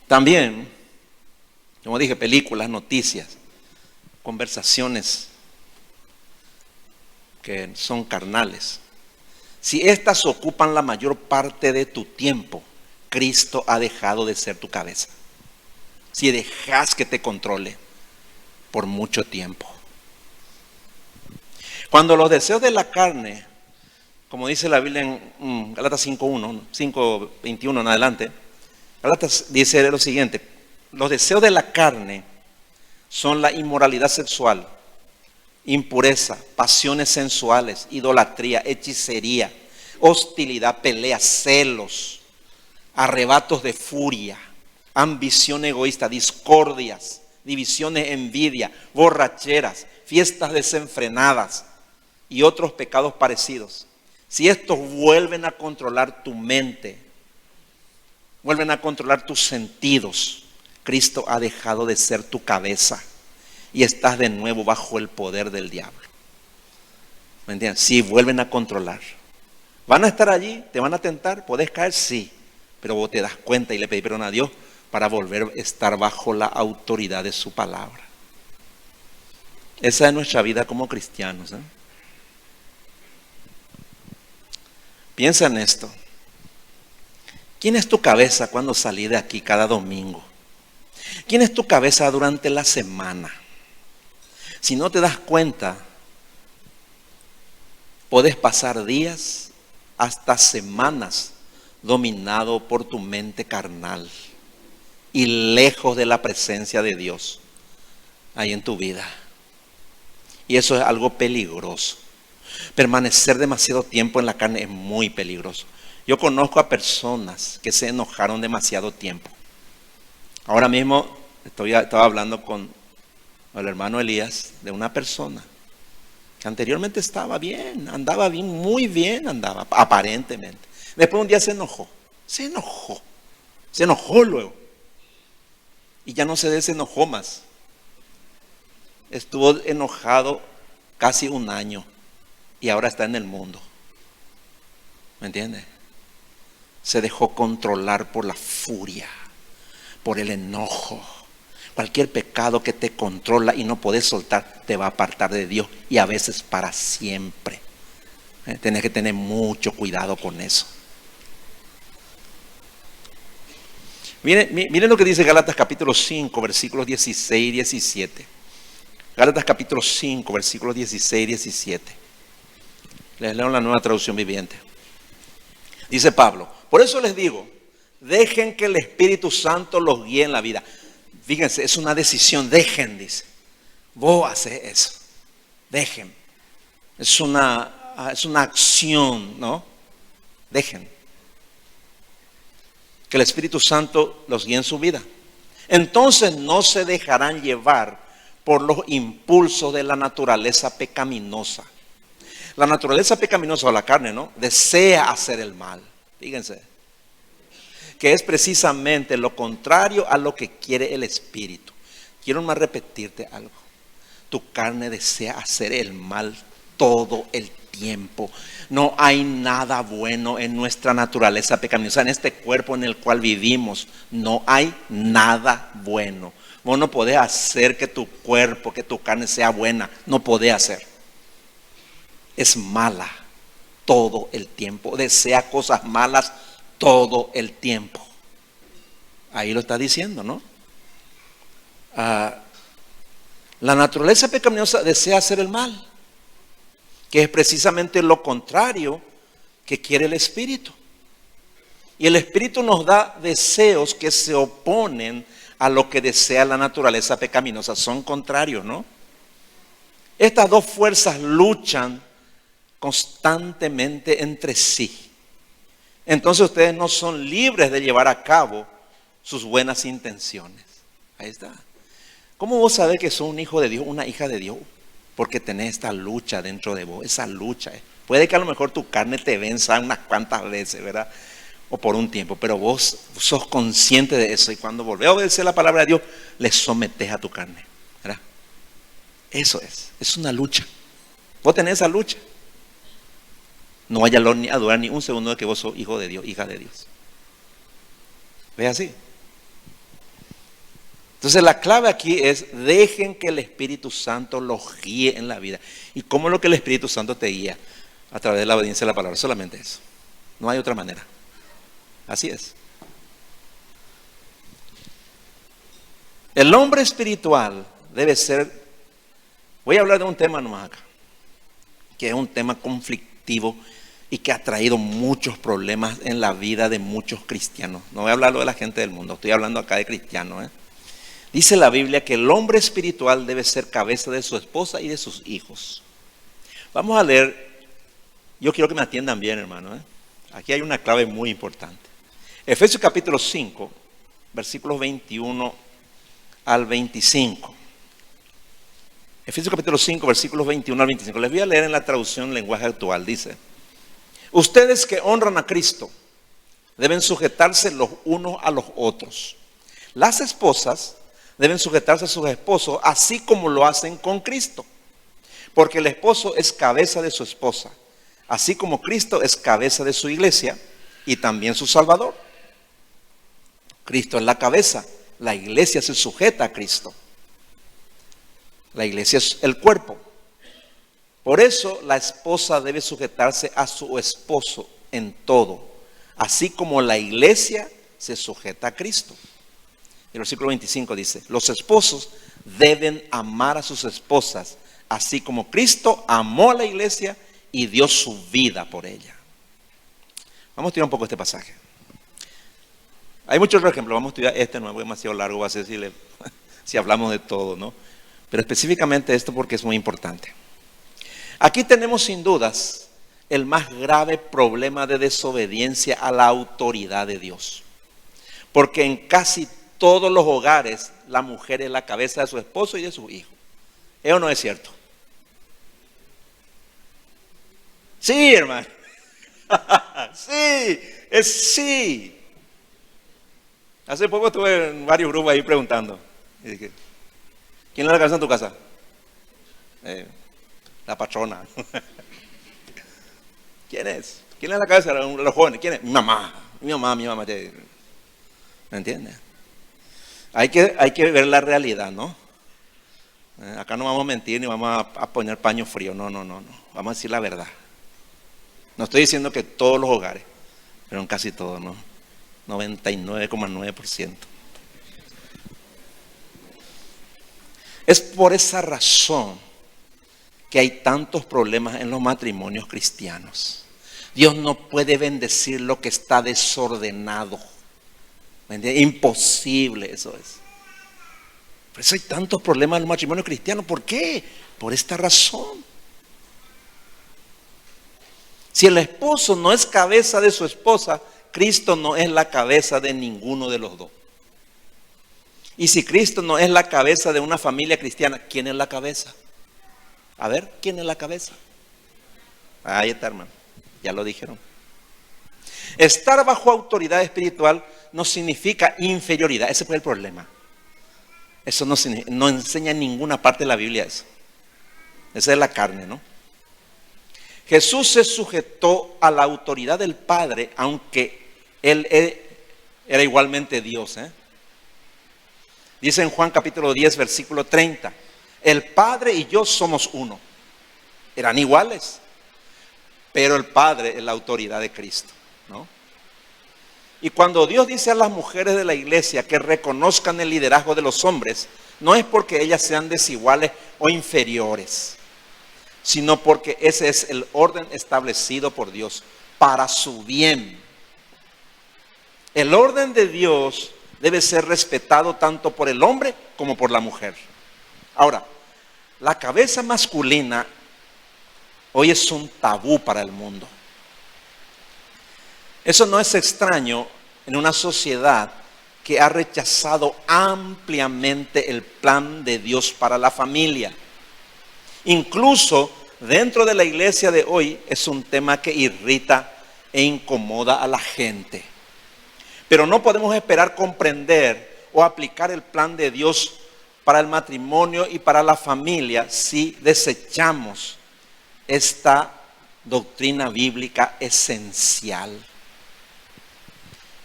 También, como dije, películas, noticias, conversaciones que son carnales. Si estas ocupan la mayor parte de tu tiempo, Cristo ha dejado de ser tu cabeza. Si dejas que te controle por mucho tiempo. Cuando los deseos de la carne, como dice la Biblia en Gálatas 5:1, 5:21 en adelante, Gálatas dice lo siguiente: los deseos de la carne son la inmoralidad sexual, impureza, pasiones sensuales, idolatría, hechicería, hostilidad, peleas, celos, arrebatos de furia, ambición egoísta, discordias, divisiones, envidia, borracheras, fiestas desenfrenadas y otros pecados parecidos. Si estos vuelven a controlar tu mente, vuelven a controlar tus sentidos, Cristo ha dejado de ser tu cabeza y estás de nuevo bajo el poder del diablo. ¿Me entiendes? Si vuelven a controlar. ¿Van a estar allí? ¿Te van a tentar? ¿Podés caer? Sí. Pero vos te das cuenta y le pedís perdón a Dios para volver a estar bajo la autoridad de su palabra. Esa es nuestra vida como cristianos, ¿eh? Piensa en esto. ¿Quién es tu cabeza cuando salís de aquí cada domingo? ¿Quién es tu cabeza durante la semana? Si no te das cuenta, podés pasar días hasta semanas dominado por tu mente carnal y lejos de la presencia de Dios ahí en tu vida. Y eso es algo peligroso. Permanecer demasiado tiempo en la carne es muy peligroso. Yo conozco a personas que se enojaron demasiado tiempo. Ahora mismo estaba hablando con el hermano Elías de una persona que anteriormente estaba bien, andaba bien, muy bien andaba, aparentemente. Después un día se enojó luego. Y ya no se desenojó más. Estuvo enojado casi un año y ahora está en el mundo. ¿Me entiendes? Se dejó controlar por la furia, por el enojo. Cualquier pecado que te controla y no podés soltar te va a apartar de Dios y a veces para siempre. Tenés que tener mucho cuidado con eso. Miren lo que dice Gálatas capítulo 5, versículos 16 y 17. Gálatas capítulo 5, versículos 16 y 17. Les leo la Nueva Traducción Viviente. Dice Pablo: por eso les digo, dejen que el Espíritu Santo los guíe en la vida. Fíjense, es una decisión. Dejen, dice. Vos haces eso. Dejen. Es una acción, ¿no? Dejen que el Espíritu Santo los guíe en su vida. Entonces no se dejarán llevar por los impulsos de la naturaleza pecaminosa. La naturaleza pecaminosa o la carne, ¿no? Desea hacer el mal. Fíjense. Que es precisamente lo contrario a lo que quiere el Espíritu. Quiero más repetirte algo. Tu carne desea hacer el mal todo el tiempo. No hay nada bueno en nuestra naturaleza pecaminosa, en este cuerpo en el cual vivimos. No hay nada bueno. Vos no podés hacer que tu cuerpo, que tu carne sea buena. No podés hacer. Es mala todo el tiempo. Desea cosas malas todo el tiempo. Ahí lo está diciendo, ¿no? La naturaleza pecaminosa desea hacer el mal, que es precisamente lo contrario que quiere el Espíritu. Y el Espíritu nos da deseos que se oponen a lo que desea la naturaleza pecaminosa. Son contrarios, ¿no? Estas dos fuerzas luchan constantemente entre sí. Entonces ustedes no son libres de llevar a cabo sus buenas intenciones. Ahí está. ¿Cómo vos sabés que sos un hijo de Dios, una hija de Dios? Porque tenés esta lucha dentro de vos, esa lucha. Puede que a lo mejor tu carne te venza unas cuantas veces, ¿verdad? O por un tiempo, pero vos sos consciente de eso y cuando volvés a obedecer la palabra de Dios, le sometés a tu carne, ¿verdad? Eso es una lucha. Vos tenés esa lucha. No vaya a durar ni un segundo de que vos sos hijo de Dios, hija de Dios. ¿Ve así? Entonces la clave aquí es: dejen que el Espíritu Santo los guíe en la vida. ¿Y cómo es lo que el Espíritu Santo te guía? A través de la obediencia a la palabra. Solamente eso. No hay otra manera. Así es. El hombre espiritual debe ser... Voy a hablar de un tema nomás acá, que es un tema conflictivo y que ha traído muchos problemas en la vida de muchos cristianos. No voy a hablar de la gente del mundo, estoy hablando acá de cristianos, ¿eh? Dice la Biblia que el hombre espiritual debe ser cabeza de su esposa y de sus hijos. Vamos a leer, yo quiero que me atiendan bien, hermano, ¿eh? Aquí hay una clave muy importante. Efesios capítulo 5, versículos 21 al 25. Efesios capítulo 5, versículos 21 al 25. Les voy a leer en la traducción lenguaje actual. Dice: ustedes que honran a Cristo deben sujetarse los unos a los otros. Las esposas deben sujetarse a sus esposos, así como lo hacen con Cristo. Porque el esposo es cabeza de su esposa, así como Cristo es cabeza de su iglesia y también su Salvador. Cristo es la cabeza, la iglesia se sujeta a Cristo. La iglesia es el cuerpo. Por eso la esposa debe sujetarse a su esposo en todo, así como la iglesia se sujeta a Cristo. El versículo 25 dice: los esposos deben amar a sus esposas, así como Cristo amó a la iglesia y dio su vida por ella. Vamos a estudiar un poco este pasaje. Hay muchos ejemplos, vamos a estudiar este nuevo, es demasiado largo, va a ser si hablamos de todo, ¿no? Pero específicamente esto porque es muy importante. Aquí tenemos sin dudas el más grave problema de desobediencia a la autoridad de Dios. Porque en casi todos los hogares la mujer es la cabeza de su esposo y de su hijo. ¿Eso no es cierto? Sí, hermano. Sí. Hace poco estuve en varios grupos ahí preguntando. Y dije: ¿quién es la cabeza en tu casa? La patrona. ¿Quién es? ¿Quién es la cabeza de los jóvenes? ¿Quién es? Mi mamá. ¿Me entiendes? Hay que ver la realidad, ¿no? Acá no vamos a mentir ni vamos a poner paño frío. No. Vamos a decir la verdad. No estoy diciendo que todos los hogares, pero en casi todos, ¿no? 99,9%. Es por esa razón que hay tantos problemas en los matrimonios cristianos. Dios no puede bendecir lo que está desordenado. ¿Me entiendes? Imposible eso es. Por eso hay tantos problemas en los matrimonios cristianos. ¿Por qué? Por esta razón. Si el esposo no es cabeza de su esposa, Cristo no es la cabeza de ninguno de los dos. Y si Cristo no es la cabeza de una familia cristiana, ¿quién es la cabeza? A ver, ¿quién es la cabeza? Ahí está, hermano. Ya lo dijeron. Estar bajo autoridad espiritual no significa inferioridad. Ese fue el problema. Eso no enseña en ninguna parte de la Biblia eso. Esa es la carne, ¿no? Jesús se sujetó a la autoridad del Padre, aunque Él era igualmente Dios. Dice en Juan capítulo 10, versículo 30, el Padre y yo somos uno. Eran iguales, pero el Padre es la autoridad de Cristo, ¿no? Y cuando Dios dice a las mujeres de la iglesia que reconozcan el liderazgo de los hombres, no es porque ellas sean desiguales o inferiores, sino porque ese es el orden establecido por Dios para su bien. El orden de Dios debe ser respetado tanto por el hombre como por la mujer. Ahora, la cabeza masculina hoy es un tabú para el mundo. Eso no es extraño en una sociedad que ha rechazado ampliamente el plan de Dios para la familia. Incluso dentro de la iglesia de hoy es un tema que irrita e incomoda a la gente. Pero no podemos esperar comprender o aplicar el plan de Dios para el matrimonio y para la familia si desechamos esta doctrina bíblica esencial.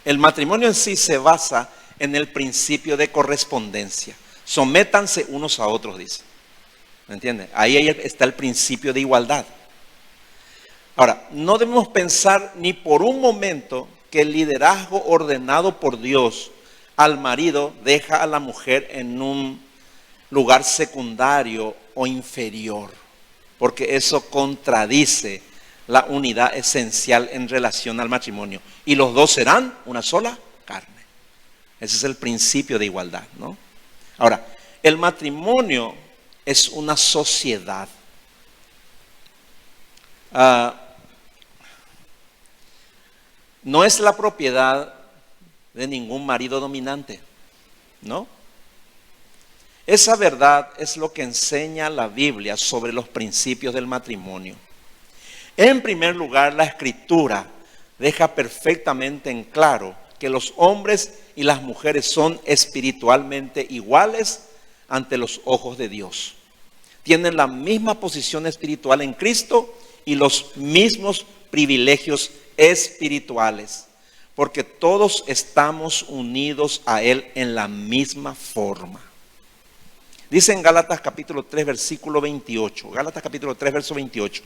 El matrimonio en sí se basa en el principio de correspondencia. Sométanse unos a otros, dice. ¿Me entiende? Ahí está el principio de igualdad. Ahora, no debemos pensar ni por un momento que el liderazgo ordenado por Dios al marido deja a la mujer en un lugar secundario o inferior, porque eso contradice la unidad esencial en relación al matrimonio. Y los dos serán una sola carne. Ese es el principio de igualdad, ¿no? Ahora, el matrimonio es una sociedad. No es la propiedad de ningún marido dominante, ¿no? Esa verdad es lo que enseña la Biblia sobre los principios del matrimonio. En primer lugar, la Escritura deja perfectamente en claro que los hombres y las mujeres son espiritualmente iguales ante los ojos de Dios. Tienen la misma posición espiritual en Cristo y los mismos privilegios espirituales, porque todos estamos unidos a Él en la misma forma. Dice en Gálatas capítulo 3, versículo 28. Gálatas capítulo 3, verso 28.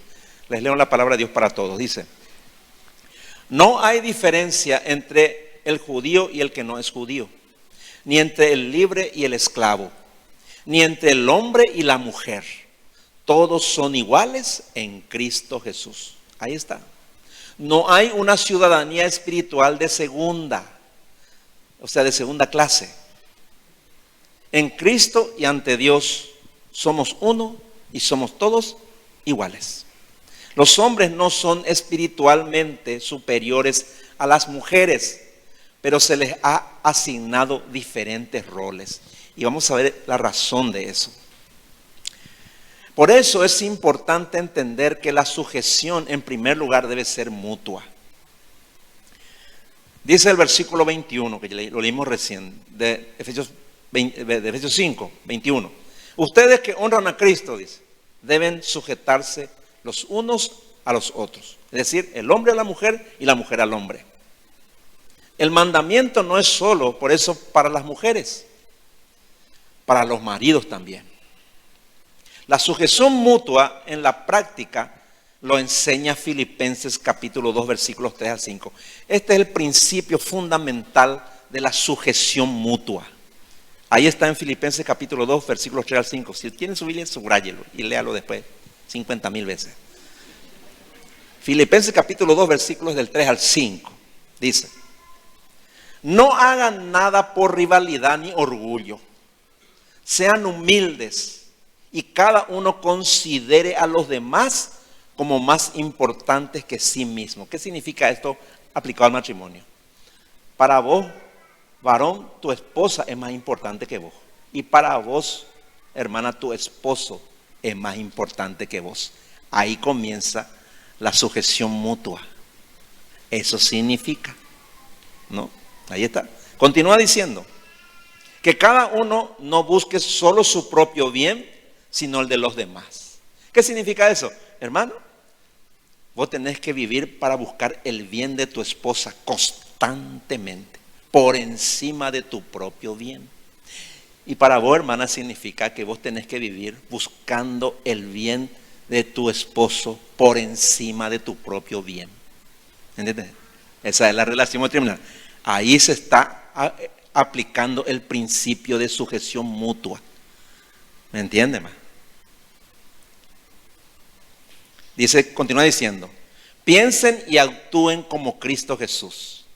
Les leo la palabra de Dios para todos. Dice: no hay diferencia entre el judío y el que no es judío, ni entre el libre y el esclavo, ni entre el hombre y la mujer. Todos son iguales en Cristo Jesús. Ahí está. No hay una ciudadanía espiritual de segunda, o sea, de segunda clase. En Cristo y ante Dios somos uno y somos todos iguales. Los hombres no son espiritualmente superiores a las mujeres, pero se les ha asignado diferentes roles. Y vamos a ver la razón de eso. Por eso es importante entender que la sujeción en primer lugar debe ser mutua. Dice el versículo 21, que lo leímos recién, de Efesios 5, 21. Ustedes que honran a Cristo, dice, deben sujetarse los unos a los otros. Es decir, el hombre a la mujer y la mujer al hombre. El mandamiento no es solo, por eso, para las mujeres, para los maridos también. La sujeción mutua en la práctica lo enseña Filipenses capítulo 2, versículos 3 al 5. Este es el principio fundamental de la sujeción mutua. Ahí está en Filipenses capítulo 2, versículos 3 al 5. Si tienen su Biblia, subráyelo y léalo después 50,000 veces. Filipenses capítulo 2, versículos del 3 al 5. Dice: no hagan nada por rivalidad ni orgullo. Sean humildes y cada uno considere a los demás como más importantes que sí mismo. ¿Qué significa esto aplicado al matrimonio? Para vos, varón, tu esposa es más importante que vos. Y para vos, hermana, tu esposo es más importante que vos. Ahí comienza la sujeción mutua. Eso significa, ¿no? Ahí está. Continúa diciendo que cada uno no busque solo su propio bien, sino el de los demás. ¿Qué significa eso? Hermano, vos tenés que vivir para buscar el bien de tu esposa constantemente, por encima de tu propio bien. Y para vos, hermana, significa que vos tenés que vivir buscando el bien de tu esposo por encima de tu propio bien. ¿Entiendes? Esa es la relación matrimonial. Ahí se está aplicando el principio de sujeción mutua. ¿Me entiende, ma? Dice, continúa diciendo: piensen y actúen como Cristo Jesús.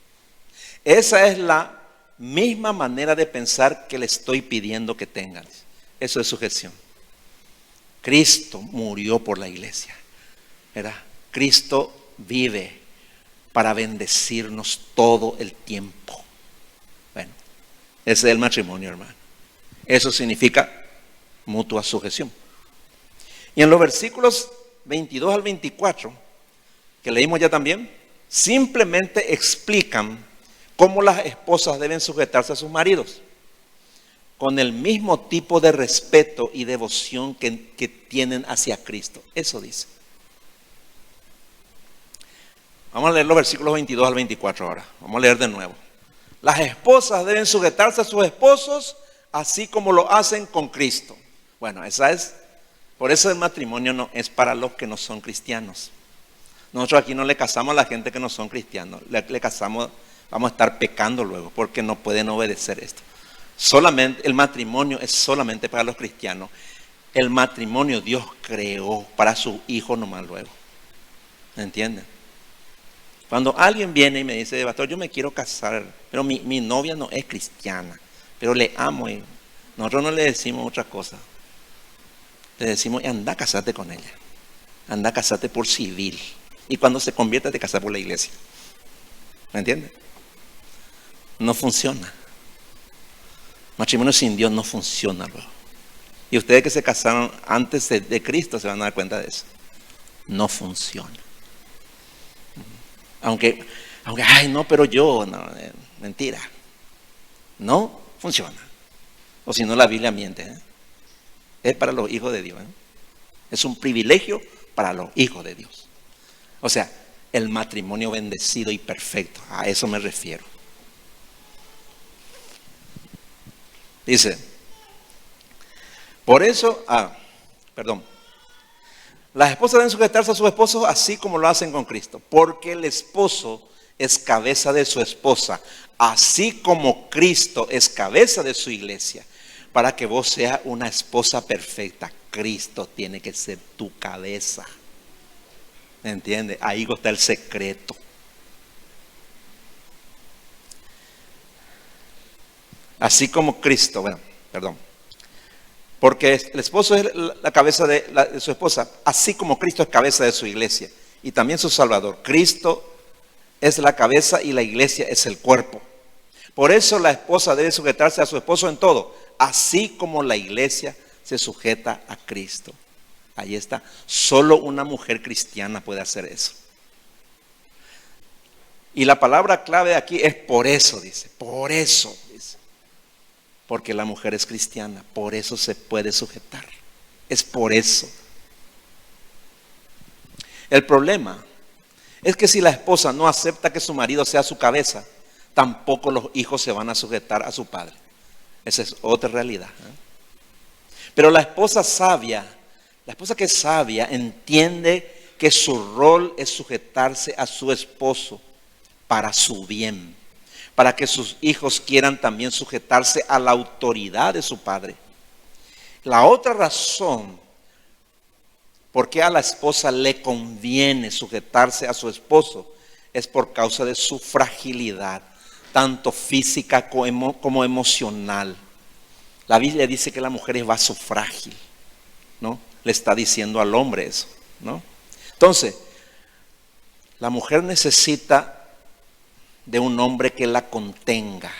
Esa es la misma manera de pensar que le estoy pidiendo que tengan. Eso es sujeción. Cristo murió por la iglesia, ¿verdad? Cristo vive para bendecirnos todo el tiempo. Bueno, ese es el matrimonio, hermano. Eso significa mutua sujeción. Y en los versículos 22 al 24, que leímos ya también, simplemente explican cómo las esposas deben sujetarse a sus maridos, con el mismo tipo de respeto y devoción que tienen hacia Cristo. Eso dice. Vamos a leer los versículos 22 al 24 ahora. Vamos a leer de nuevo. Las esposas deben sujetarse a sus esposos, así como lo hacen con Cristo. Bueno, por eso el matrimonio no es para los que no son cristianos. Nosotros aquí no le casamos a la gente que no son cristianos. Le casamos, vamos a estar pecando luego, porque no pueden obedecer esto. Solamente, el matrimonio es solamente para los cristianos. El matrimonio Dios creó para sus hijos nomás luego. ¿Me entienden? Cuando alguien viene y me dice, pastor, yo me quiero casar, pero mi novia no es cristiana, pero le amo. Y nosotros no le decimos otra cosa. Le decimos, anda a casarte con ella. Anda a casarte por civil. Y cuando se convierta te casas por la iglesia. ¿Me entiendes? No funciona. Matrimonio sin Dios no funciona luego. Y ustedes que se casaron antes de Cristo se van a dar cuenta de eso. No funciona. Aunque, ay, no, pero yo, no, mentira. No funciona. O si no, la Biblia miente, ¿eh? Es para los hijos de Dios, ¿eh? Es un privilegio para los hijos de Dios. O sea, el matrimonio bendecido y perfecto. A eso me refiero. Dice, por eso, las esposas deben sujetarse a sus esposos así como lo hacen con Cristo, porque el esposo es cabeza de su esposa, así como Cristo es cabeza de su iglesia. Para que vos seas una esposa perfecta, Cristo tiene que ser tu cabeza. ¿Me entiendes? Ahí está el secreto. Así como Cristo, porque el esposo es la cabeza de su esposa, así como Cristo es cabeza de su iglesia y también su Salvador. Cristo es la cabeza y la iglesia es el cuerpo. Por eso la esposa debe sujetarse a su esposo en todo, así como la iglesia se sujeta a Cristo. Ahí está. Solo una mujer cristiana puede hacer eso. Y la palabra clave aquí es por eso, dice. Por eso, dice. Porque la mujer es cristiana, por eso se puede sujetar. Es por eso. El problema es que si la esposa no acepta que su marido sea su cabeza, tampoco los hijos se van a sujetar a su padre. Esa es otra realidad, ¿eh? Pero la esposa sabia, la esposa que es sabia, entiende que su rol es sujetarse a su esposo para su bien, para que sus hijos quieran también sujetarse a la autoridad de su padre. La otra razón por qué a la esposa le conviene sujetarse a su esposo es por causa de su fragilidad, tanto física como emocional. La Biblia dice que la mujer es vaso frágil, ¿no? Le está diciendo al hombre eso, ¿no? Entonces, la mujer necesita de un hombre que la contenga.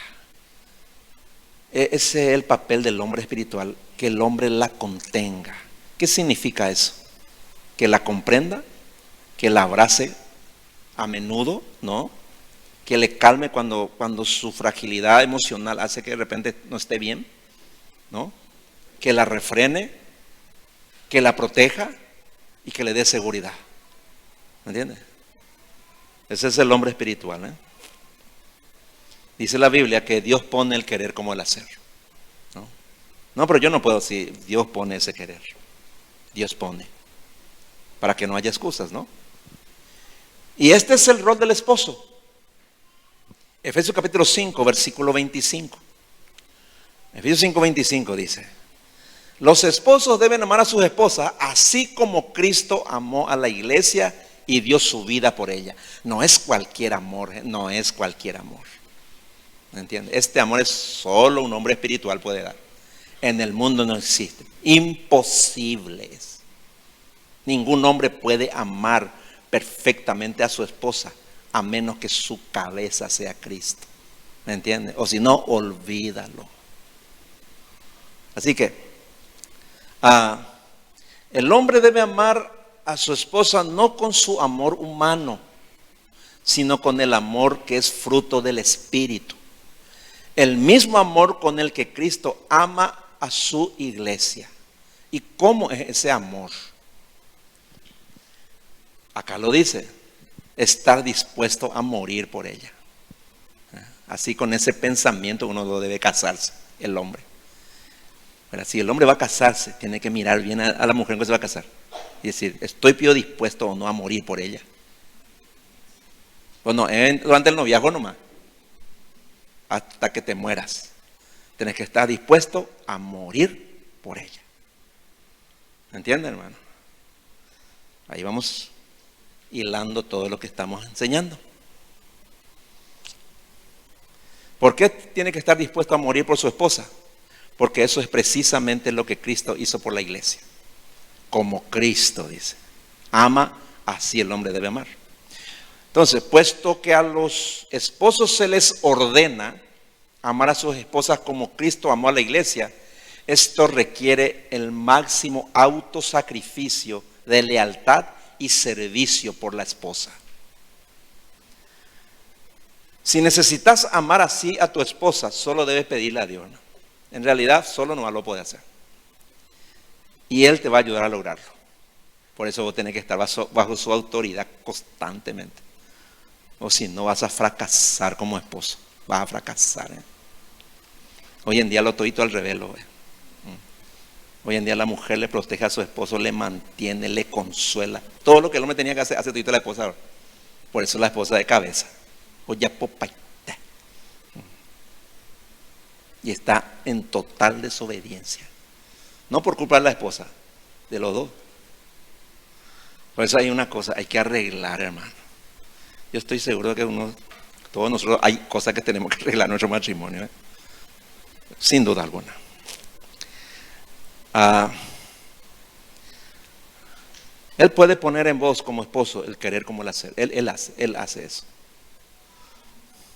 Ese es el papel del hombre espiritual, que el hombre la contenga. ¿Qué significa eso? Que la comprenda, que la abrace a menudo, ¿no? Que le calme cuando su fragilidad emocional hace que de repente no esté bien, ¿no? Que la refrene, que la proteja y que le dé seguridad. ¿Me entiendes? Ese es el hombre espiritual, ¿eh? Dice la Biblia que Dios pone el querer como el hacer, ¿no? No, pero yo no puedo, si Dios pone ese querer. Dios pone. Para que no haya excusas, ¿no? Y este es el rol del esposo. Efesios capítulo 5, versículo 25. Efesios 5, 25 dice: los esposos deben amar a sus esposas así como Cristo amó a la iglesia y dio su vida por ella. No es cualquier amor, no es cualquier amor. ¿Me entiendes? Este amor es solo un hombre espiritual puede dar. En el mundo no existe. Imposible es. Ningún hombre puede amar perfectamente a su esposa a menos que su cabeza sea Cristo. ¿Me entiendes? O si no, olvídalo. Así que el hombre debe amar a su esposa no con su amor humano, sino con el amor que es fruto del Espíritu. El mismo amor con el que Cristo ama a su iglesia. ¿Y cómo es ese amor? Acá lo dice: estar dispuesto a morir por ella. Así, con ese pensamiento uno lo debe casarse, el hombre. Pero si el hombre va a casarse, tiene que mirar bien a la mujer con que se va a casar y decir: estoy dispuesto o no a morir por ella. Bueno, durante el noviazgo nomás, hasta que te mueras, tienes que estar dispuesto a morir por ella. ¿Me entienden, hermano? Ahí vamos hilando todo lo que estamos enseñando. ¿Por qué tiene que estar dispuesto a morir por su esposa? Porque eso es precisamente lo que Cristo hizo por la iglesia. Como Cristo dice: ama, así el hombre debe amar. Entonces, puesto que a los esposos se les ordena amar a sus esposas como Cristo amó a la iglesia, esto requiere el máximo autosacrificio de lealtad y servicio por la esposa. Si necesitas amar así a tu esposa, solo debes pedirle a Dios, ¿no? En realidad, solo no lo puede hacer. Y Él te va a ayudar a lograrlo. Por eso vos tenés que estar bajo su autoridad constantemente. O si no, vas a fracasar como esposo. Vas a fracasar. Hoy en día lo todito al revés, ¿lo ves? Hoy en día la mujer le protege a su esposo, le mantiene, le consuela. Todo lo que el hombre tenía que hacer, hace todito la esposa ahora. Por eso la esposa de cabeza. Oye, popaita. Y está en total desobediencia. No por culpa de la esposa, de los dos. Por eso hay una cosa, hay que arreglar, hermano. Yo estoy seguro de que todos nosotros hay cosas que tenemos que arreglar en nuestro matrimonio, ¿eh? Sin duda alguna. Él puede poner en vos como esposo el querer como el hacer. Él hace eso.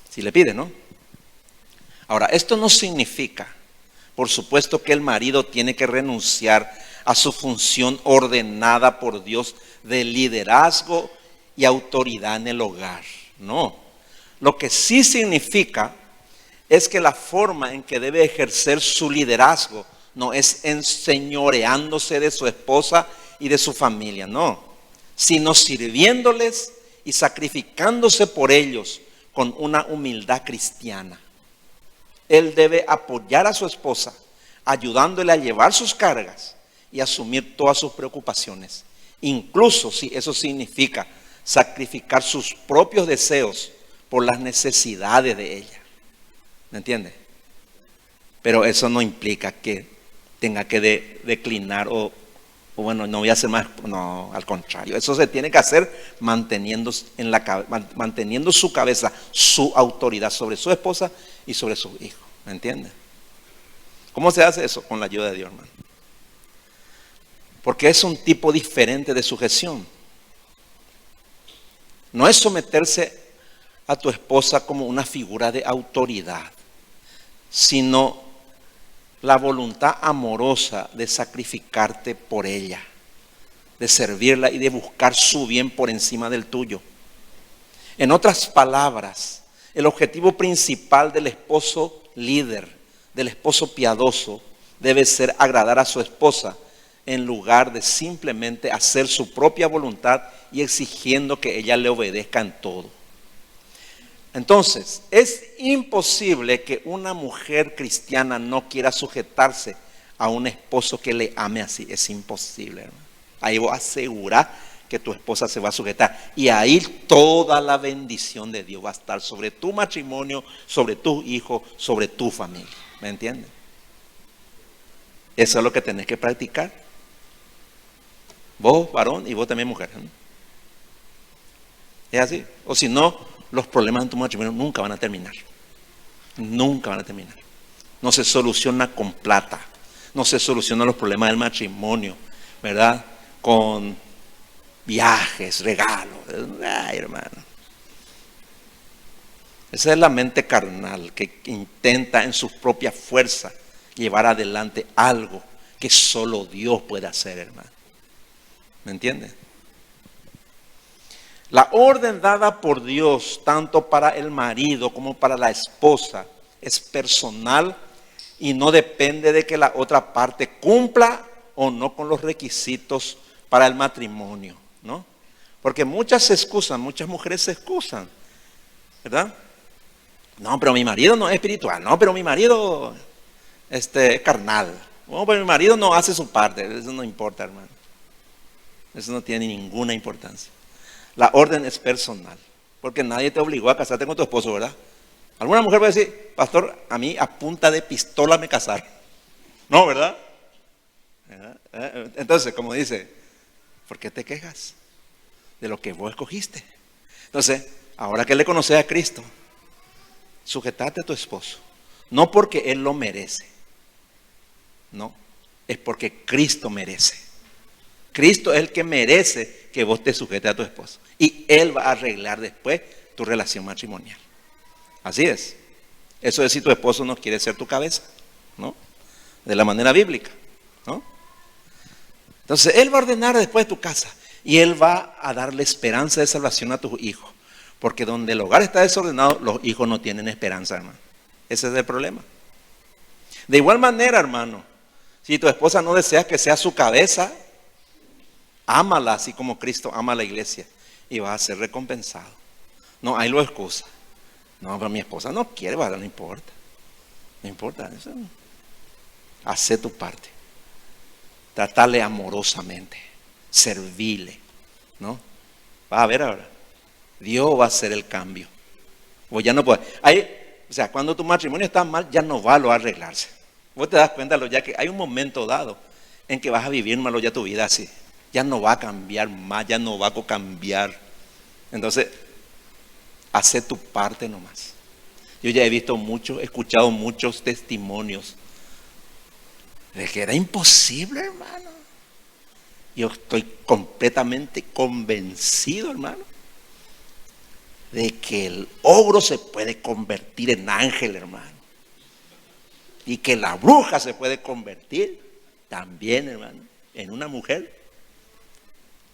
Si le pide, ¿no? Ahora, esto no significa, por supuesto, que el marido tiene que renunciar a su función ordenada por Dios de liderazgo y autoridad en el hogar. No. Lo que sí significa es que la forma en que debe ejercer su liderazgo no es enseñoreándose de su esposa y de su familia, no, sino sirviéndoles y sacrificándose por ellos con una humildad cristiana. Él debe apoyar a su esposa, ayudándole a llevar sus cargas y asumir todas sus preocupaciones, incluso si eso significa sacrificar sus propios deseos por las necesidades de ella. ¿Me entiende? Pero eso no implica que tenga que declinar o bueno, no voy a hacer más. No, al contrario. Eso se tiene que hacer manteniendo su cabeza, su autoridad sobre su esposa y sobre sus hijos. ¿Me entiende? ¿Cómo se hace eso? Con la ayuda de Dios, hermano. Porque es un tipo diferente de sujeción. No es someterse a tu esposa como una figura de autoridad, sino la voluntad amorosa de sacrificarte por ella, de servirla y de buscar su bien por encima del tuyo. En otras palabras, el objetivo principal del esposo líder, del esposo piadoso, debe ser agradar a su esposa en lugar de simplemente hacer su propia voluntad y exigiendo que ella le obedezca en todo. Entonces, es imposible que una mujer cristiana no quiera sujetarse a un esposo que le ame así. Es imposible, hermano. Ahí vos asegurás que tu esposa se va a sujetar. Y ahí toda la bendición de Dios va a estar sobre tu matrimonio, sobre tus hijos, sobre tu familia. ¿Me entiendes? Eso es lo que tenés que practicar. Vos, varón, y vos también, mujer, ¿no? Es así. O si no, los problemas en tu matrimonio nunca van a terminar. Nunca van a terminar. No se soluciona con plata. No se solucionan los problemas del matrimonio, ¿verdad? Con viajes, regalos. Ay, hermano. Esa es la mente carnal que intenta en sus propias fuerzas llevar adelante algo que solo Dios puede hacer, hermano. ¿Me entiendes? La orden dada por Dios, tanto para el marido como para la esposa, es personal y no depende de que la otra parte cumpla o no con los requisitos para el matrimonio, ¿no? Porque muchas se excusan, muchas mujeres se excusan, ¿verdad? No, pero mi marido no es espiritual, no, pero mi marido es carnal, no, pero mi marido no hace su parte. Eso no importa, hermano. Eso no tiene ninguna importancia. La orden es personal, porque nadie te obligó a casarte con tu esposo, ¿verdad? Alguna mujer puede decir, pastor, a mí a punta de pistola me casaron. No, ¿verdad? Entonces, como dice, ¿por qué te quejas de lo que vos escogiste? Entonces, ahora que le conoces a Cristo, sujetate a tu esposo. No porque Él lo merece, no, es porque Cristo merece. Cristo es el que merece que vos te sujetes a tu esposo. Y Él va a arreglar después tu relación matrimonial. Así es. Eso es si tu esposo no quiere ser tu cabeza, ¿no? De la manera bíblica, ¿no? Entonces Él va a ordenar después de tu casa y Él va a darle esperanza de salvación a tus hijos. Porque donde el hogar está desordenado, los hijos no tienen esperanza, hermano. Ese es el problema. De igual manera, hermano, si tu esposa no desea que sea su cabeza, ámala así como Cristo ama a la iglesia y vas a ser recompensado. No, ahí lo excusa. No, pero mi esposa no quiere, ¿verdad? No importa. No importa eso. Hacé tu parte. Tratarle amorosamente, servirle, ¿no? Va a ver ahora. Dios va a hacer el cambio. Vos ya no puedes. O sea, cuando tu matrimonio está mal, ya no va a arreglarse. Vos te das cuenta, ya que hay un momento dado en que vas a vivir malo ya tu vida así. Ya no va a cambiar más, ya no va a cambiar. Entonces, hace tu parte nomás. Yo ya he visto muchos, he escuchado muchos testimonios de que era imposible, hermano. Yo estoy completamente convencido, hermano, de que el ogro se puede convertir en ángel, hermano. Y que la bruja se puede convertir también, hermano, en una mujer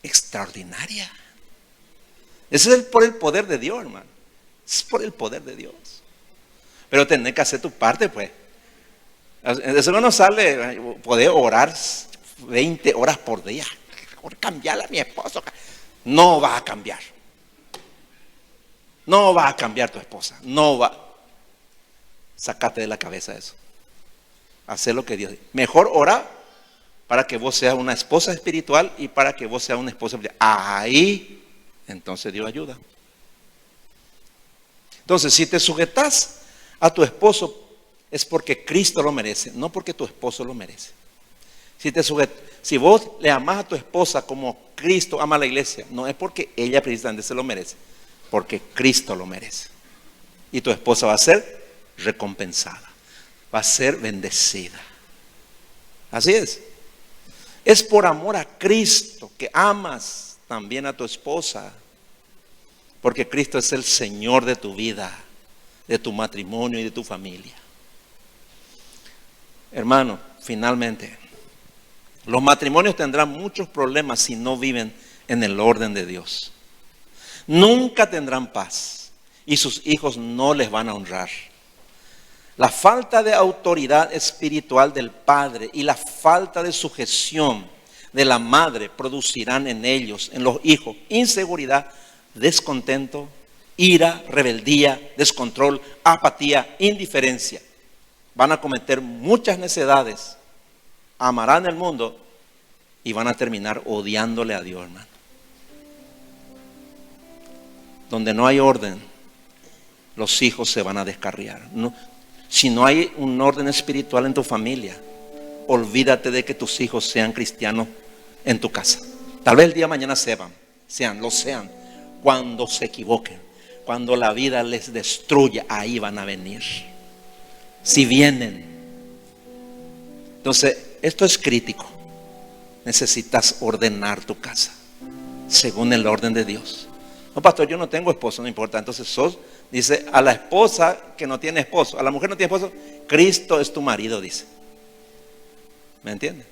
extraordinaria. Eso es por el poder de Dios, hermano. Es por el poder de Dios. Pero tenés que hacer tu parte, pues. Eso no nos sale, poder orar 20 horas por día. Por cambiarle a mi esposo. No va a cambiar. No va a cambiar tu esposa. No va. Sácate de la cabeza eso. Hacer lo que Dios dice. Mejor orar para que vos seas una esposa espiritual y para que vos seas una esposa espiritual. Ahí, entonces Dios ayuda. Entonces, si te sujetas a tu esposo, es porque Cristo lo merece, no porque tu esposo lo merece. Si vos le amás a tu esposa como Cristo ama a la iglesia, no es porque ella precisamente se lo merece, porque Cristo lo merece. Y tu esposa va a ser recompensada, va a ser bendecida. Así es. Es por amor a Cristo que amas también a tu esposa, porque Cristo es el Señor de tu vida, de tu matrimonio y de tu familia. Hermano, finalmente, los matrimonios tendrán muchos problemas si no viven en el orden de Dios. Nunca tendrán paz y sus hijos no les van a honrar. La falta de autoridad espiritual del padre y la falta de sujeción de la madre producirán en ellos, en los hijos, inseguridad, descontento, ira, rebeldía, descontrol, apatía, indiferencia. Van a cometer muchas necedades, amarán el mundo y van a terminar odiándole a Dios, hermano. Donde no hay orden, los hijos se van a descarriar. Si no hay un orden espiritual en tu familia, olvídate de que tus hijos sean cristianos en tu casa. Tal vez el día de mañana sean, cuando se equivoquen, cuando la vida les destruya, ahí van a venir. Si vienen. Entonces, esto es crítico. Necesitas ordenar tu casa según el orden de Dios. No, pastor, yo no tengo esposo, no importa. Entonces dice, a la esposa que no tiene esposo, a la mujer no tiene esposo, Cristo es tu marido, dice. ¿Me entiendes?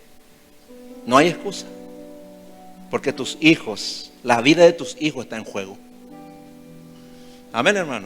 No hay excusa. Porque tus hijos, la vida de tus hijos está en juego. Amén, hermano.